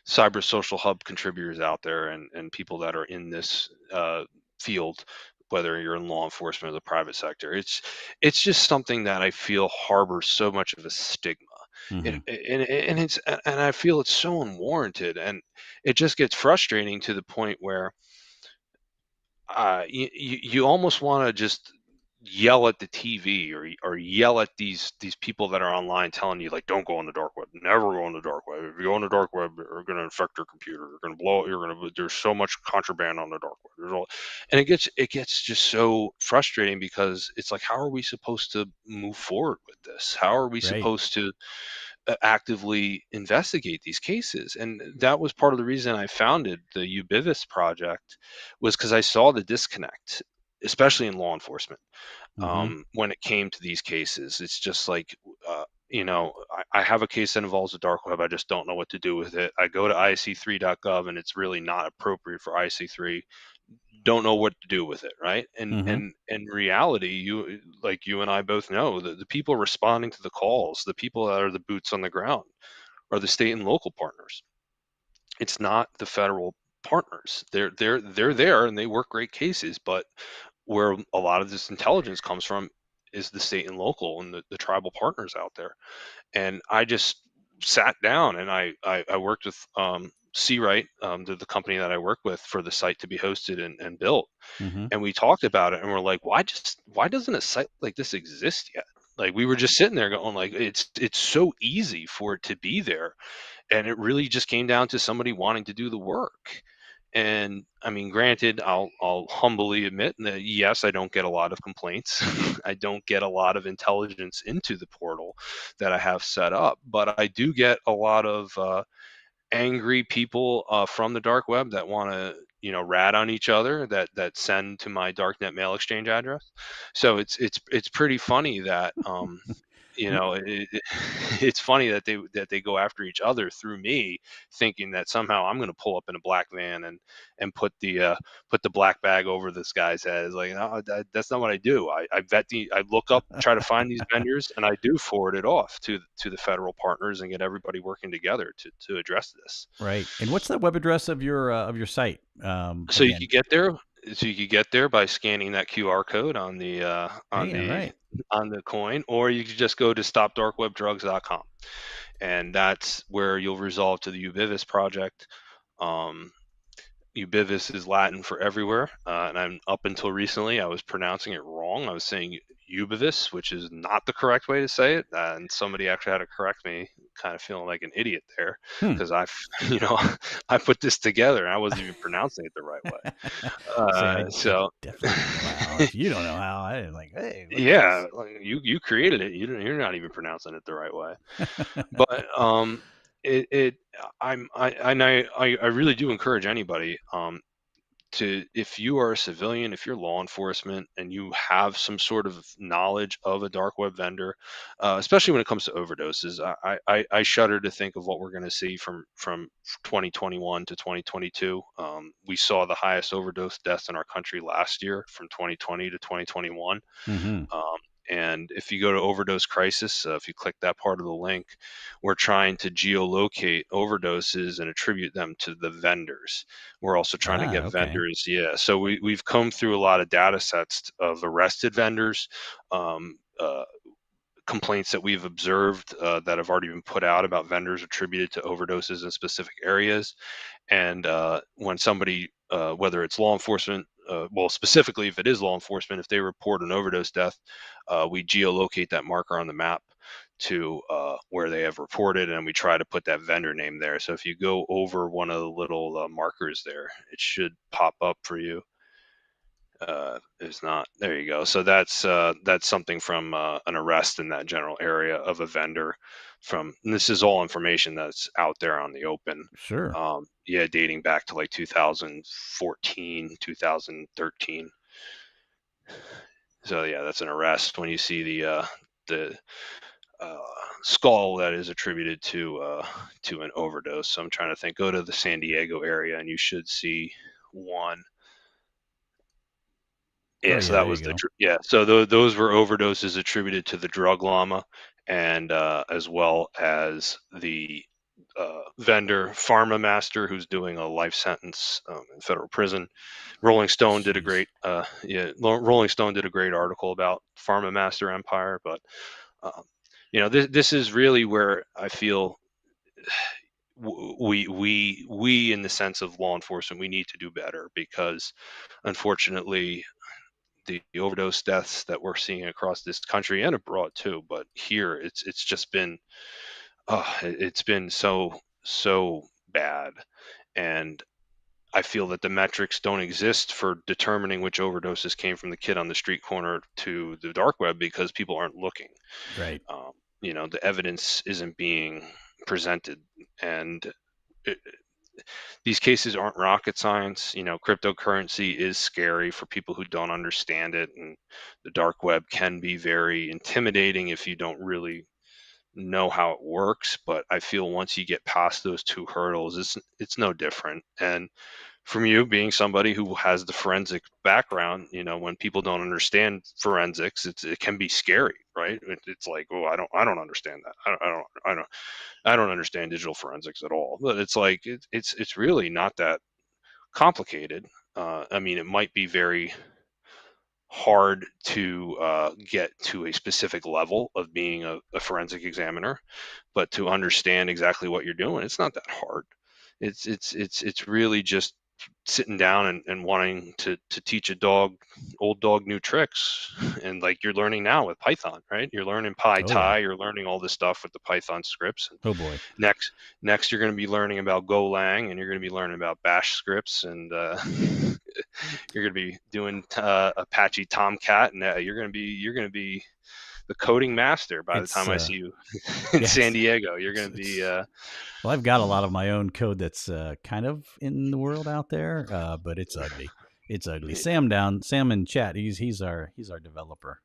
cyber social hub contributors out there and people that are in this field, whether you're in law enforcement or the private sector. It's just something that I feel harbors so much of a stigma. Mm-hmm. And I feel it's so unwarranted, and it just gets frustrating to the point where you almost want to just yell at the TV or yell at these people that are online telling you, like, don't go on the dark web, never go on the dark web. If you go on the dark web, you're going to infect your computer, you're going to blow it, there's so much contraband on the dark web. And it gets just so frustrating because it's like, how are we supposed to move forward with this? How are we Right. supposed to actively investigate these cases? And that was part of the reason I founded the Ubivist Project, was because I saw the disconnect, especially in law enforcement, Mm-hmm. when it came to these cases. It's just like, I have a case that involves the dark web. I just don't know what to do with it. I go to ic3.gov and it's really not appropriate for IC3. Don't know what to do with it, right? And Mm-hmm. and in reality, you and I both know that the people responding to the calls, the people that are the boots on the ground, are the state and local partners. It's not the federal partners. They're there and they work great cases, but where a lot of this intelligence comes from is the state and local and the tribal partners out there. And I just sat down and I worked with C-Right, the company that I work with, for the site to be hosted and built. Mm-hmm. And we talked about it and we're like, why doesn't a site like this exist yet? Like, we were just sitting there going, like, it's so easy for it to be there. And it really just came down to somebody wanting to do the work. And I mean, granted, I'll humbly admit that yes, I don't get a lot of complaints. I don't get a lot of intelligence into the portal that I have set up, but I do get a lot of angry people from the dark web that want to, rat on each other, that send to my darknet mail exchange address. So it's pretty funny that it's funny that they go after each other through me, thinking that somehow I'm going to pull up in a black van and put the black bag over this guy's head. It's like, no, that's not what I do. I look up, try to find these vendors, and I do forward it off to the federal partners and get everybody working together to address this. Right. And what's the web address of your site? So you Again. could get there. So you could get there by scanning that QR code on the Hey, all right. on the coin, or you could just go to stopdarkwebdrugs.com, and that's where you'll resolve to the Ubivist project. Um, Ubivist is Latin for everywhere, and I'm up until recently I was pronouncing it wrong. I was saying Ubivist, which is not the correct way to say it, and somebody actually had to correct me. Kind of feeling like an idiot there Hmm. because you know, I put this together and I wasn't even pronouncing it the right way. See, I So definitely don't know how. If you don't know how, I like, hey, look at yeah, this. like, you created it. You're not even pronouncing it the right way. But it I really do encourage anybody to, if you are a civilian, if you're law enforcement and you have some sort of knowledge of a dark web vendor, especially when it comes to overdoses. I shudder to think of what we're going to see from 2021 to 2022. We saw the highest overdose deaths in our country last year from 2020 to 2021. Mm-hmm. Um, and if you go to Overdose Crisis, if you click that part of the link, we're trying to geolocate overdoses and attribute them to the vendors. We're also trying to Ah, get okay. vendors. Yeah. So we've come through a lot of data sets of arrested vendors, um, complaints that we've observed that have already been put out about vendors attributed to overdoses in specific areas. And when somebody, whether it's law enforcement, well, specifically if it is law enforcement, if they report an overdose death, we geolocate that marker on the map to where they have reported, and we try to put that vendor name there. So if you go over one of the little markers there, it should pop up for you. It's not. There you go. So that's something from an arrest in that general area of a vendor. And this is all information that's out there on the open. Sure. Yeah, dating back to like 2014, 2013. So yeah, that's an arrest when you see the uh, skull that is attributed to an overdose. So I'm trying to think. Go to the San Diego area, and you should see one. Oh Yeah, so yeah, that there you was go. yeah. So those were overdoses attributed to the drug llama, and as well as the vendor Pharma Master, who's doing a life sentence in federal prison. Jeez. Rolling Stone did a great article about Pharma Master Empire, but um, this is really where I feel we in the sense of law enforcement, we need to do better, because unfortunately the overdose deaths that we're seeing across this country and abroad too, but here it's just been it's been so bad. And I feel that the metrics don't exist for determining which overdoses came from the kid on the street corner to the dark web, because people aren't looking. Right. um, the evidence isn't being presented. And it, these cases aren't rocket science. Cryptocurrency is scary for people who don't understand it, and the dark web can be very intimidating if you don't really know how it works. But I feel once you get past those two hurdles, it's no different. And from you being somebody who has the forensic background, when people don't understand forensics, it can be scary, right? It's like, oh, I don't understand that. I don't understand digital forensics at all. But it's like it's really not that complicated. I mean, it might be very hard to get to a specific level of being a forensic examiner, but to understand exactly what you're doing, it's not that hard. It's really just sitting down and wanting to teach old dog new tricks, and like you're learning now with Python, right? You're learning Oh yeah. PyTie, you're learning all this stuff with the Python scripts. And Oh boy. next you're going to be learning about Golang, and you're going to be learning about Bash scripts, and you're going to be doing Apache Tomcat, and you're going to be the coding master by the time I see you in yes. San Diego. You're going to be. Well, I've got a lot of my own code that's kind of in the world out there, but it's ugly. It's ugly. Sam in chat. He's our developer.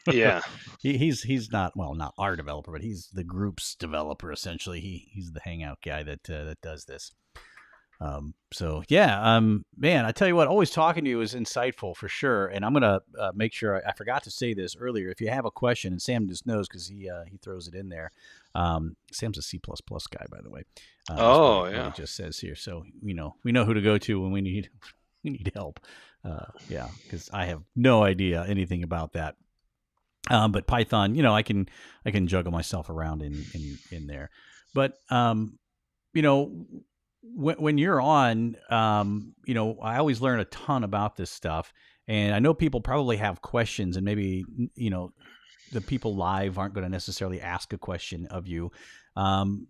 Yeah. he's not our developer, but he's the group's developer essentially. He's the Hangout guy that does this. So yeah, man, I tell you what, always talking to you is insightful for sure. And I'm gonna make sure I forgot to say this earlier. If you have a question, and Sam just knows because he throws it in there. Sam's a C++ guy, by the way. Oh yeah, yeah. what it just says here. So we know who to go to when we need help. Yeah, because I have no idea anything about that. But Python, I can juggle myself around in there. But when you're on, I always learn a ton about this stuff, and I know people probably have questions, and maybe the people live aren't going to necessarily ask a question of you.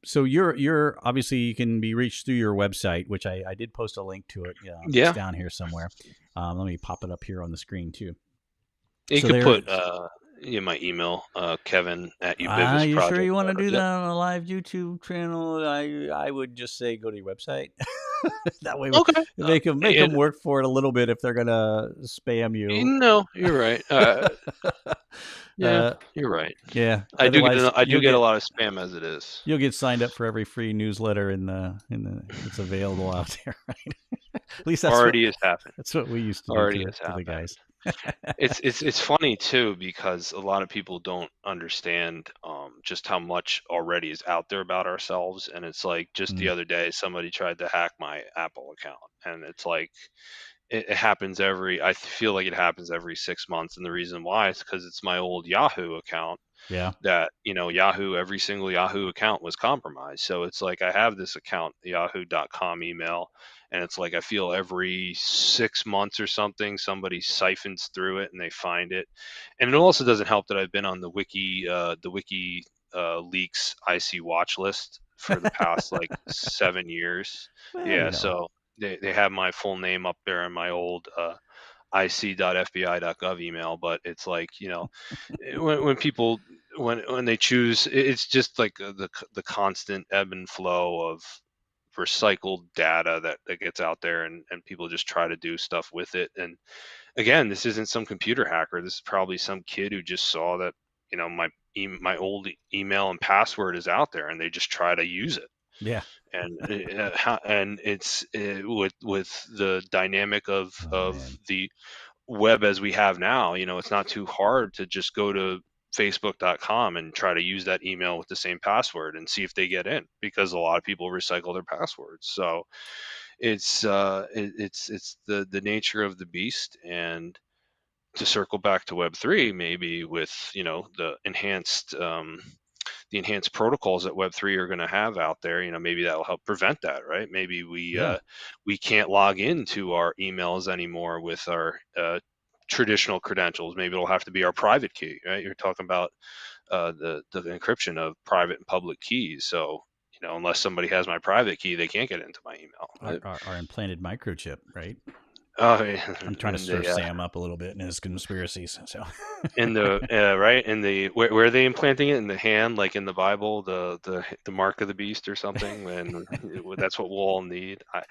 So you're obviously, you can be reached through your website, which I did post a link to it. Yeah. It's down here somewhere. Let me pop it up here on the screen too. You could put my email, Kevin at Ubivist you Project. sure you want to do that on a live YouTube channel? I would just say go to your website. That way, okay. make them work for it a little bit if they're gonna spam you. No, you're right. Yeah, you're right. Yeah, I do get a lot of spam as it is. You'll get signed up for every free newsletter in the it's available out there, right? At least that's already has happened. That's what we used to already do to the guys. It's funny too, because a lot of people don't understand just how much already is out there about ourselves. And it's like just the other day somebody tried to hack my Apple account, and it's like it happens I feel like it happens every 6 months. And the reason why is because it's my old Yahoo account. Yeah. That every single Yahoo account was compromised. So it's like I have this account, the yahoo.com email, and it's like I feel every 6 months or something somebody siphons through it and they find it. And it also doesn't help that I've been on the wiki leaks IC watch list for the past like 7 years. Well, so they have my full name up there in my old ic.fbi.gov email, but it's like when people when they choose, it's just like the constant ebb and flow of recycled data that gets out there, and people just try to do stuff with it. And again, this isn't some computer hacker. This is probably some kid who just saw that my old email and password is out there, and they just try to use it. Yeah. And it's with the dynamic of the web as we have now, it's not too hard to just go to facebook.com and try to use that email with the same password and see if they get in, because a lot of people recycle their passwords. So it's the nature of the beast. And to circle back to Web3, maybe with the enhanced protocols that Web3 are going to have out there, maybe that will help prevent that, right? Maybe we can't log into our emails anymore with our traditional credentials. Maybe it'll have to be our private key, right? You're talking about the encryption of private and public keys. So unless somebody has my private key, they can't get into my email. Our implanted microchip, right? Oh, yeah. I'm trying to stir Sam up a little bit in his conspiracies. So, in the right in the where are they implanting it, in the hand, like in the Bible, the mark of the beast or something? And that's what we'll all need. I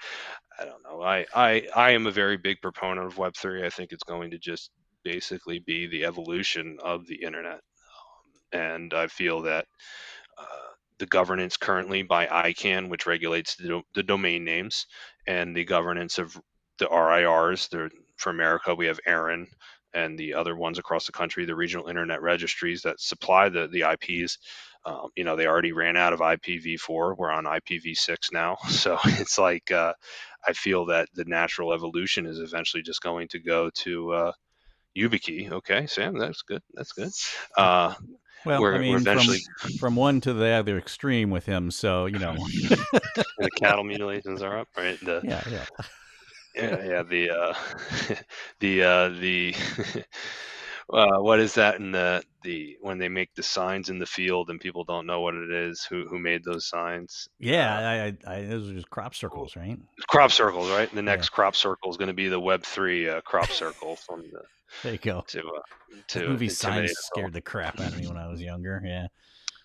don't know. I am a very big proponent of Web3. I think it's going to just basically be the evolution of the internet, and I feel that the governance currently by ICANN, which regulates the domain names, and the governance of the RIRs. For America, we have ARIN, and the other ones across the country, the regional internet registries that supply the IPs. They already ran out of IPv4. We're on IPv6 now. So it's like I feel that the natural evolution is eventually just going to go to YubiKey. Okay, Sam, that's good. Well, we're eventually from one to the other extreme with him. So the cattle mutilations are up, right? Yeah. Yeah, the what is that in the when they make the signs in the field and people don't know what it is, who made those signs? Yeah, those are just crop circles, right? Crop circles, right? The Yeah, next crop circle is going to be the Web3 crop circle from the there you go. to That to movie intimidate Signs us all. scared the crap out of me when I was younger. Yeah,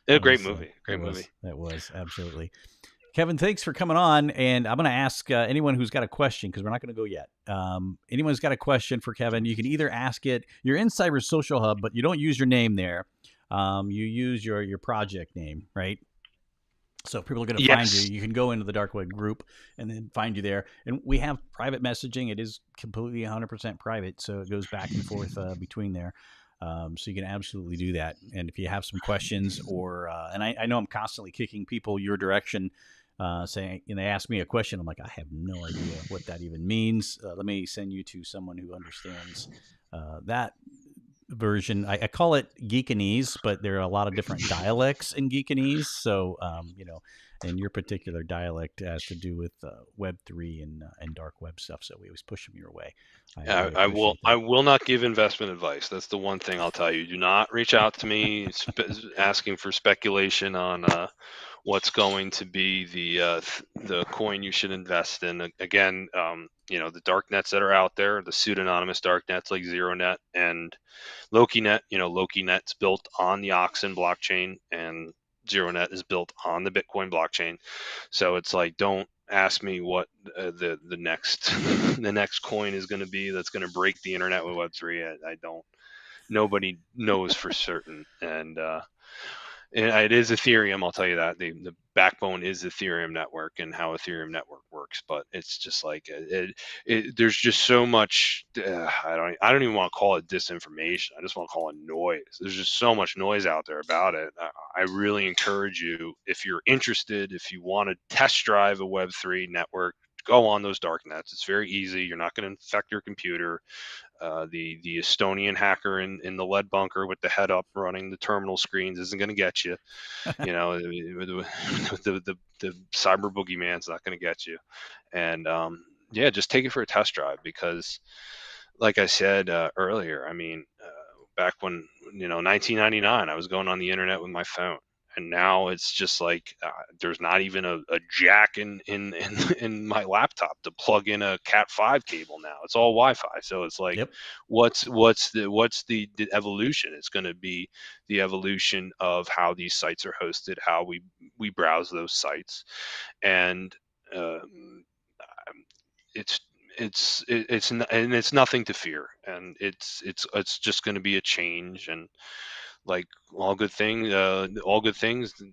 A that great was movie, great movie. that was absolutely. Kevin, thanks for coming on. And I'm going to ask anyone who's got a question, because we're not going to go yet. Anyone who's got a question for Kevin, you can either ask it. You're in Cyber Social Hub, but you don't use your name there. You use your project name, right? So if people are going to find you, Yes. you can go into the dark web group and then find you there. And we have private messaging. It is completely 100% private, so it goes back and forth between there. So you can absolutely do that. And if you have some questions, or and I know I'm constantly kicking people your direction, saying, they ask me a question, I'm like, I have no idea what that even means. Let me send you to someone who understands that version. I call it Geekanese, but there are a lot of different dialects in Geekanese. So, and your particular dialect has to do with Web3 and dark web stuff. So we always push them your way. I really I will. appreciate I that. will not give investment advice. That's the one thing I'll tell you. Do not reach out to me asking for speculation on what's going to be the coin you should invest in. Again, the dark nets that are out there, the pseudonymous dark nets like Zeronet and Lokinet. Lokinet's built on the Oxen blockchain, and Zeronet is built on the Bitcoin blockchain. So it's like, don't ask me what the next the next coin is going to be that's going to break the internet with Web3. I don't. Nobody knows for certain, and it is Ethereum. I'll tell you that the backbone is Ethereum network and how Ethereum network works. But it's just like there's just so much. I don't even want to call it disinformation. I just want to call it noise. There's just so much noise out there about it. I really encourage you, if you're interested, if you want to test drive a Web3 network, go on those dark nets. It's very easy. You're not going to infect your computer. The Estonian hacker in the lead bunker with the head up running the terminal screens isn't going to get you. The cyber boogeyman's not going to get you. And yeah, just take it for a test drive, because, like I said earlier, I mean, back when 1999, I was going on the internet with my phone. And now it's just like there's not even a jack in my laptop to plug in a Cat 5 cable now. It's all Wi-Fi. So it's like, Yep. what's the evolution? It's going to be the evolution of how these sites are hosted, how we browse those sites, and it's and it's nothing to fear, and it's just going to be a change. And like all good things,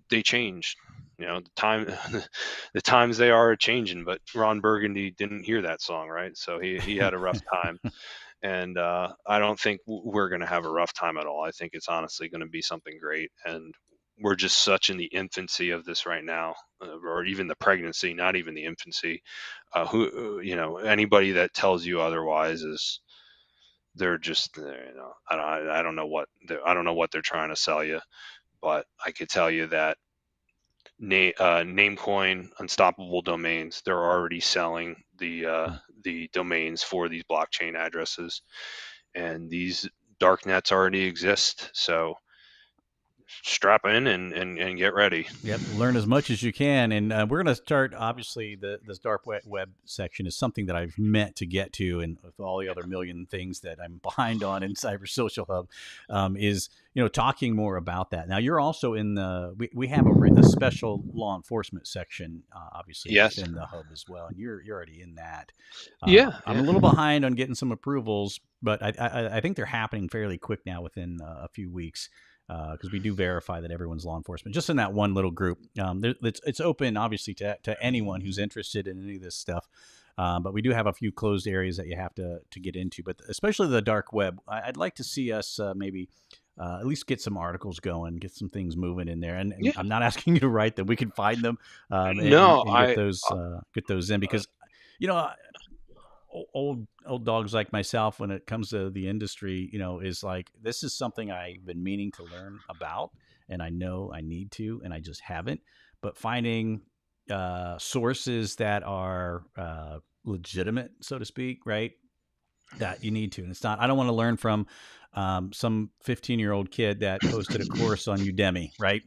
they change. The time, the times they are changing. But Ron Burgundy didn't hear that song, right? So he had a rough time, and I don't think we're going to have a rough time at all. I think it's honestly going to be something great, and we're just such in the infancy of this right now, or even the pregnancy, not even the infancy. Anybody that tells you otherwise is they're just I don't know what they're trying to sell you. But I could tell you that Namecoin, Unstoppable Domains, they're already selling the domains for these blockchain addresses, and these dark nets already exist. So strap in and get ready. Yep, learn as much as you can, and we're going to start. Obviously, this dark web section is something that I've meant to get to, and with all the other million things that I'm behind on in Cyber Social Hub, is talking more about that. Now, you're also in the we have a special law enforcement section, obviously Yes. within the hub as well, and you're already in that. Yeah. I'm a Yeah. little behind on getting some approvals, but I think they're happening fairly quick now, within a few weeks, because we do verify that everyone's law enforcement, just in that one little group. It's open, obviously, to anyone who's interested in any of this stuff. But we do have a few closed areas that you have to get into. But especially the dark web, I'd like to see us maybe at least get some articles going, get some things moving in there. And Yeah. I'm not asking you to write them; we can find them No, and get those in, because you know old dogs like myself, when it comes to the industry, is like, this is something I've been meaning to learn about, and I know I need to, and I just haven't. But finding sources that are legitimate, so to speak, right? That you need to. And it's not, I don't want to learn from some 15-year-old kid that posted a course on Udemy, right?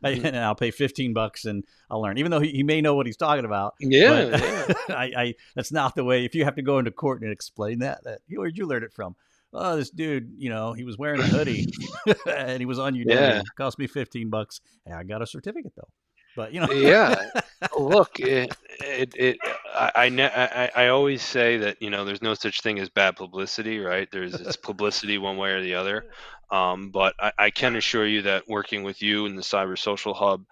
And I'll pay $15 and I'll learn, even though he may know what he's talking about. But Yeah, yeah. that's not the way. If you have to go into court and explain that where'd you learn it from? Oh, this dude, he was wearing a hoodie and he was on Yeah. Udemy. Cost me $15. Hey, I got a certificate though. But Yeah. Look, I always say that, there's no such thing as bad publicity, right? It's publicity one way or the other. But I can assure you that working with you and the Cyber Social Hub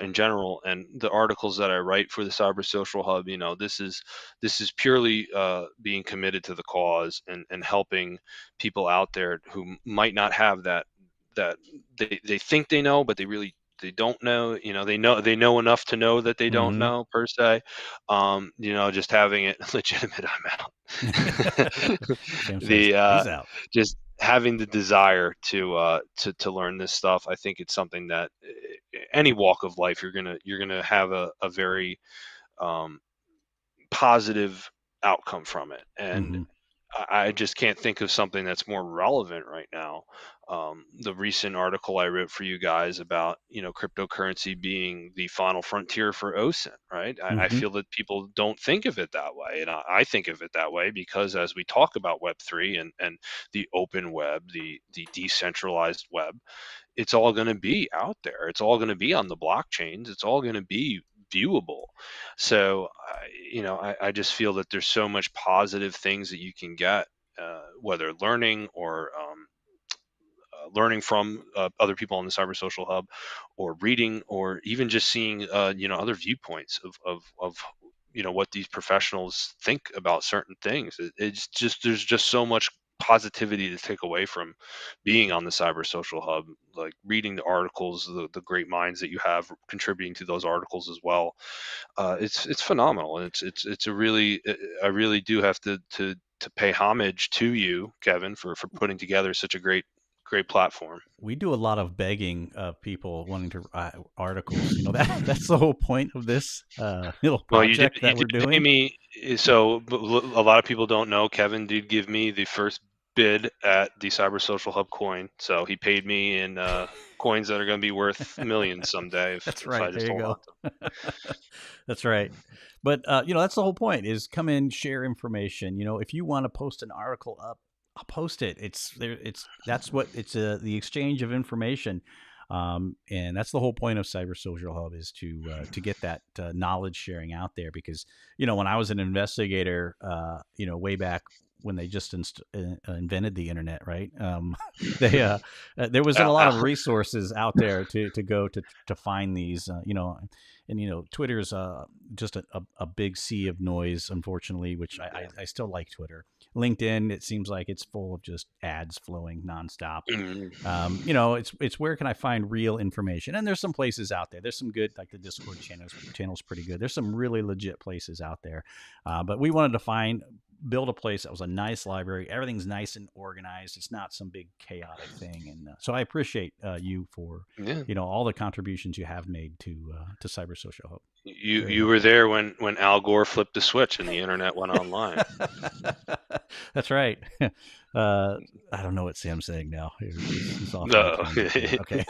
in general, and the articles that I write for the Cyber Social Hub, this is purely being committed to the cause and helping people out there who might not have that they think they know, but they don't know. They know enough to know that they don't mm-hmm. know per se. Just having it legitimate. I'm out. Sam says the he's out. Just having the desire to learn this stuff. I think it's something that any walk of life you're gonna have a very um, positive outcome from it. And Mm-hmm. I just can't think of something that's more relevant right now. The recent article I wrote for you guys about, cryptocurrency being the final frontier for OSINT, right? I Mm-hmm. feel that people don't think of it that way. And I think of it that way because as we talk about Web3 and the open web, the decentralized web, it's all going to be out there. It's all going to be on the blockchains. It's all going to be viewable. So, I just feel that there's so much positive things that you can get, whether learning or learning from other people on the Cyber Social Hub, or reading, or even just seeing, other viewpoints of what these professionals think about certain things. It's just there's just so much positivity to take away from being on the Cyber Social Hub, like reading the articles, the great minds that you have contributing to those articles as well. It's phenomenal, and it's a really, I really do have to pay homage to you, Kevin, for putting together such a great platform. We do a lot of begging of people wanting to write articles. That's the whole point of this little Well, project you that we're did pay doing. me, so but a lot of people don't know. Kevin did give me the first bid at the Cyber Social Hub coin, so he paid me in coins that are going to be worth millions someday That's if I right. There just you hold on go. to That's right. But that's the whole point: is come in, share information. If you want to post an article up, I'll post it. It's there. It's that's what it's the exchange of information. And that's the whole point of Cyber Social Hub, is to get that knowledge sharing out there. Because when I was an investigator, way back when they just invented the internet, right? They there wasn't a lot of it. resources out there to go to find these, and Twitter's just a big sea of noise, unfortunately, which I still like Twitter. LinkedIn, it seems like it's full of just ads flowing nonstop. It's where can I find real information? And there's some places out there. There's some good, like the Discord channel's pretty good. There's some really legit places out there. But we wanted to build a place that was a nice library. Everything's nice and organized. It's not some big chaotic thing. And so I appreciate you for Yeah. all the contributions you have made to Cyber Social Hub. Very You were helpful. there when Al Gore flipped the switch and the internet went online. That's right. Uh, I don't know what Sam's saying now. He's off on a No. tangent here. Okay.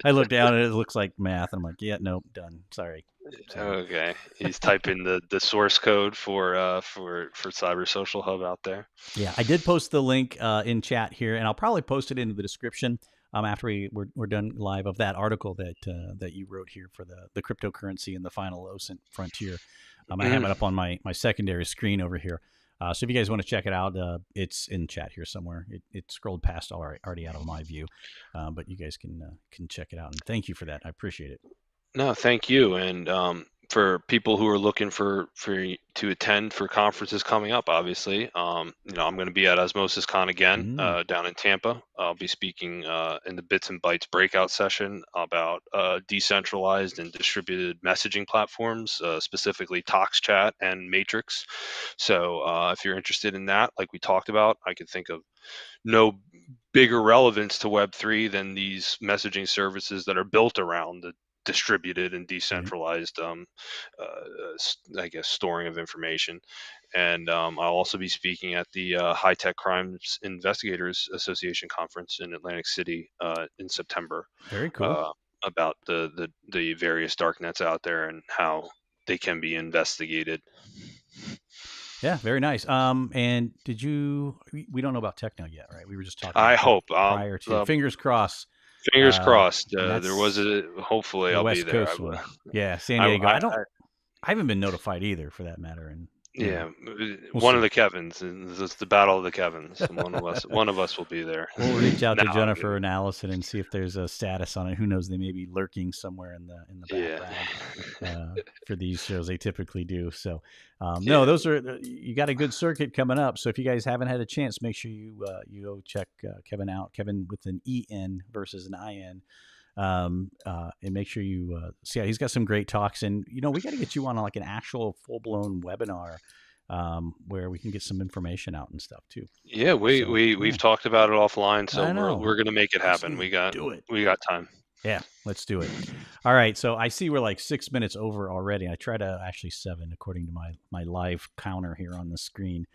I look down and it looks like math. And I'm like, yeah, nope, done. Sorry, Sam. Okay. He's typing the source code for Cyber Social Hub out there. Yeah, I did post the link in chat here, and I'll probably post it into the description after we're done live, of that article that you wrote here for the cryptocurrency and the final OSINT frontier. I have it up on my secondary screen over here. So if you guys want to check it out, it's in chat here somewhere. It scrolled past already out of my view, but you guys can check it out. And thank you for that. I appreciate it. No, thank you. And for people who are looking to attend for conferences coming up, obviously, I'm going to be at Osmosis Con again Mm. down in Tampa. I'll be speaking in the Bits and Bytes breakout session about decentralized and distributed messaging platforms, specifically ToxChat and Matrix. So if you're interested in that, like we talked about, I could think of no bigger relevance to Web3 than these messaging services that are built around distributed and decentralized, I guess, storing of information. And I'll also be speaking at the High Tech Crimes Investigators Association conference in Atlantic City in September. Very cool. About the various dark nets out there and how they can be investigated. Yeah, very nice. And did you? We don't know about techno yet, right? We were just talking I about that hope. prior to. Fingers crossed. Fingers crossed. And There was that's hopefully the I'll be West there. Coast one. Yeah, San I, Diego. I, I haven't been notified either, for that matter. And yeah, we'll one see. of the Kevins. It's the battle of the Kevins. And one of us will be there. We'll reach out to Now, Jennifer and Allison and see if there's a status on it. Who knows? They may be lurking somewhere in the background for these shows. They typically do. So, no, those are you got a good circuit coming up. So if you guys haven't had a chance, make sure you go check Kevin out. Kevin with an EN versus an IN. And make sure you see. He's got some great talks, and we got to get you on like an actual full blown webinar where we can get some information out and stuff too. Yeah, we've talked about it offline, so we're gonna make it happen. We got time. Yeah, let's do it. All right, so I see we're like 6 minutes over already. I try to actually 7 according to my live counter here on the screen.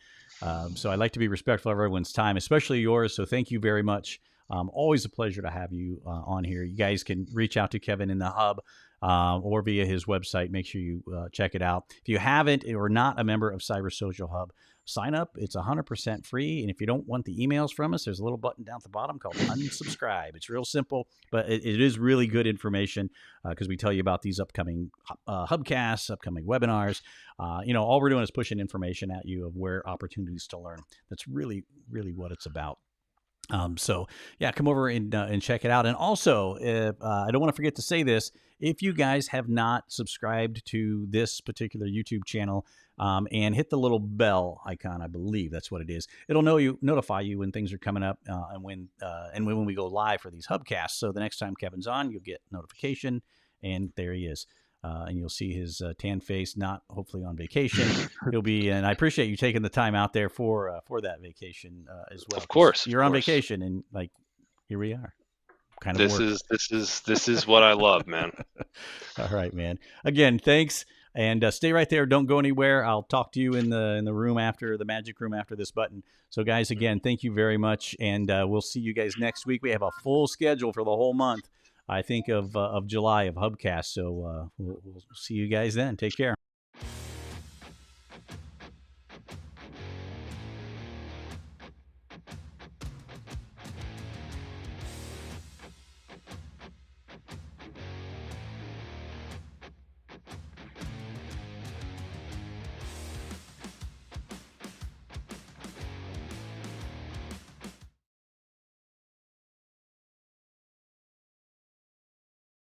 So I like to be respectful of everyone's time, especially yours. So thank you very much. Always a pleasure to have you on here. You guys can reach out to Kevin in the hub or via his website. Make sure you check it out. If you haven't or not a member of Cyber Social Hub, sign up. It's 100% free. And if you don't want the emails from us, there's a little button down at the bottom called unsubscribe. It's real simple, but it is really good information because we tell you about these upcoming hubcasts, upcoming webinars. All we're doing is pushing information at you of where opportunities to learn. That's really, really what it's about. So yeah, come over and check it out. And also, if, I don't want to forget to say this, if you guys have not subscribed to this particular YouTube channel, and hit the little bell icon, I believe that's what it is. It'll notify you when things are coming up, and when we go live for these hubcasts. So the next time Kevin's on, you'll get notification, and there he is. And you'll see his tan face, not hopefully on vacation. He'll be, and I appreciate you taking the time out there for that vacation as well. Of course, you're on vacation, and like here we are. Kind of. This is what I love, man. All right, man. Again, thanks, and stay right there. Don't go anywhere. I'll talk to you in the room after the magic room after this button. So, guys, again, thank you very much, and we'll see you guys next week. We have a full schedule for the whole month. I think of July of Hubcast. So we'll see you guys then. Take care.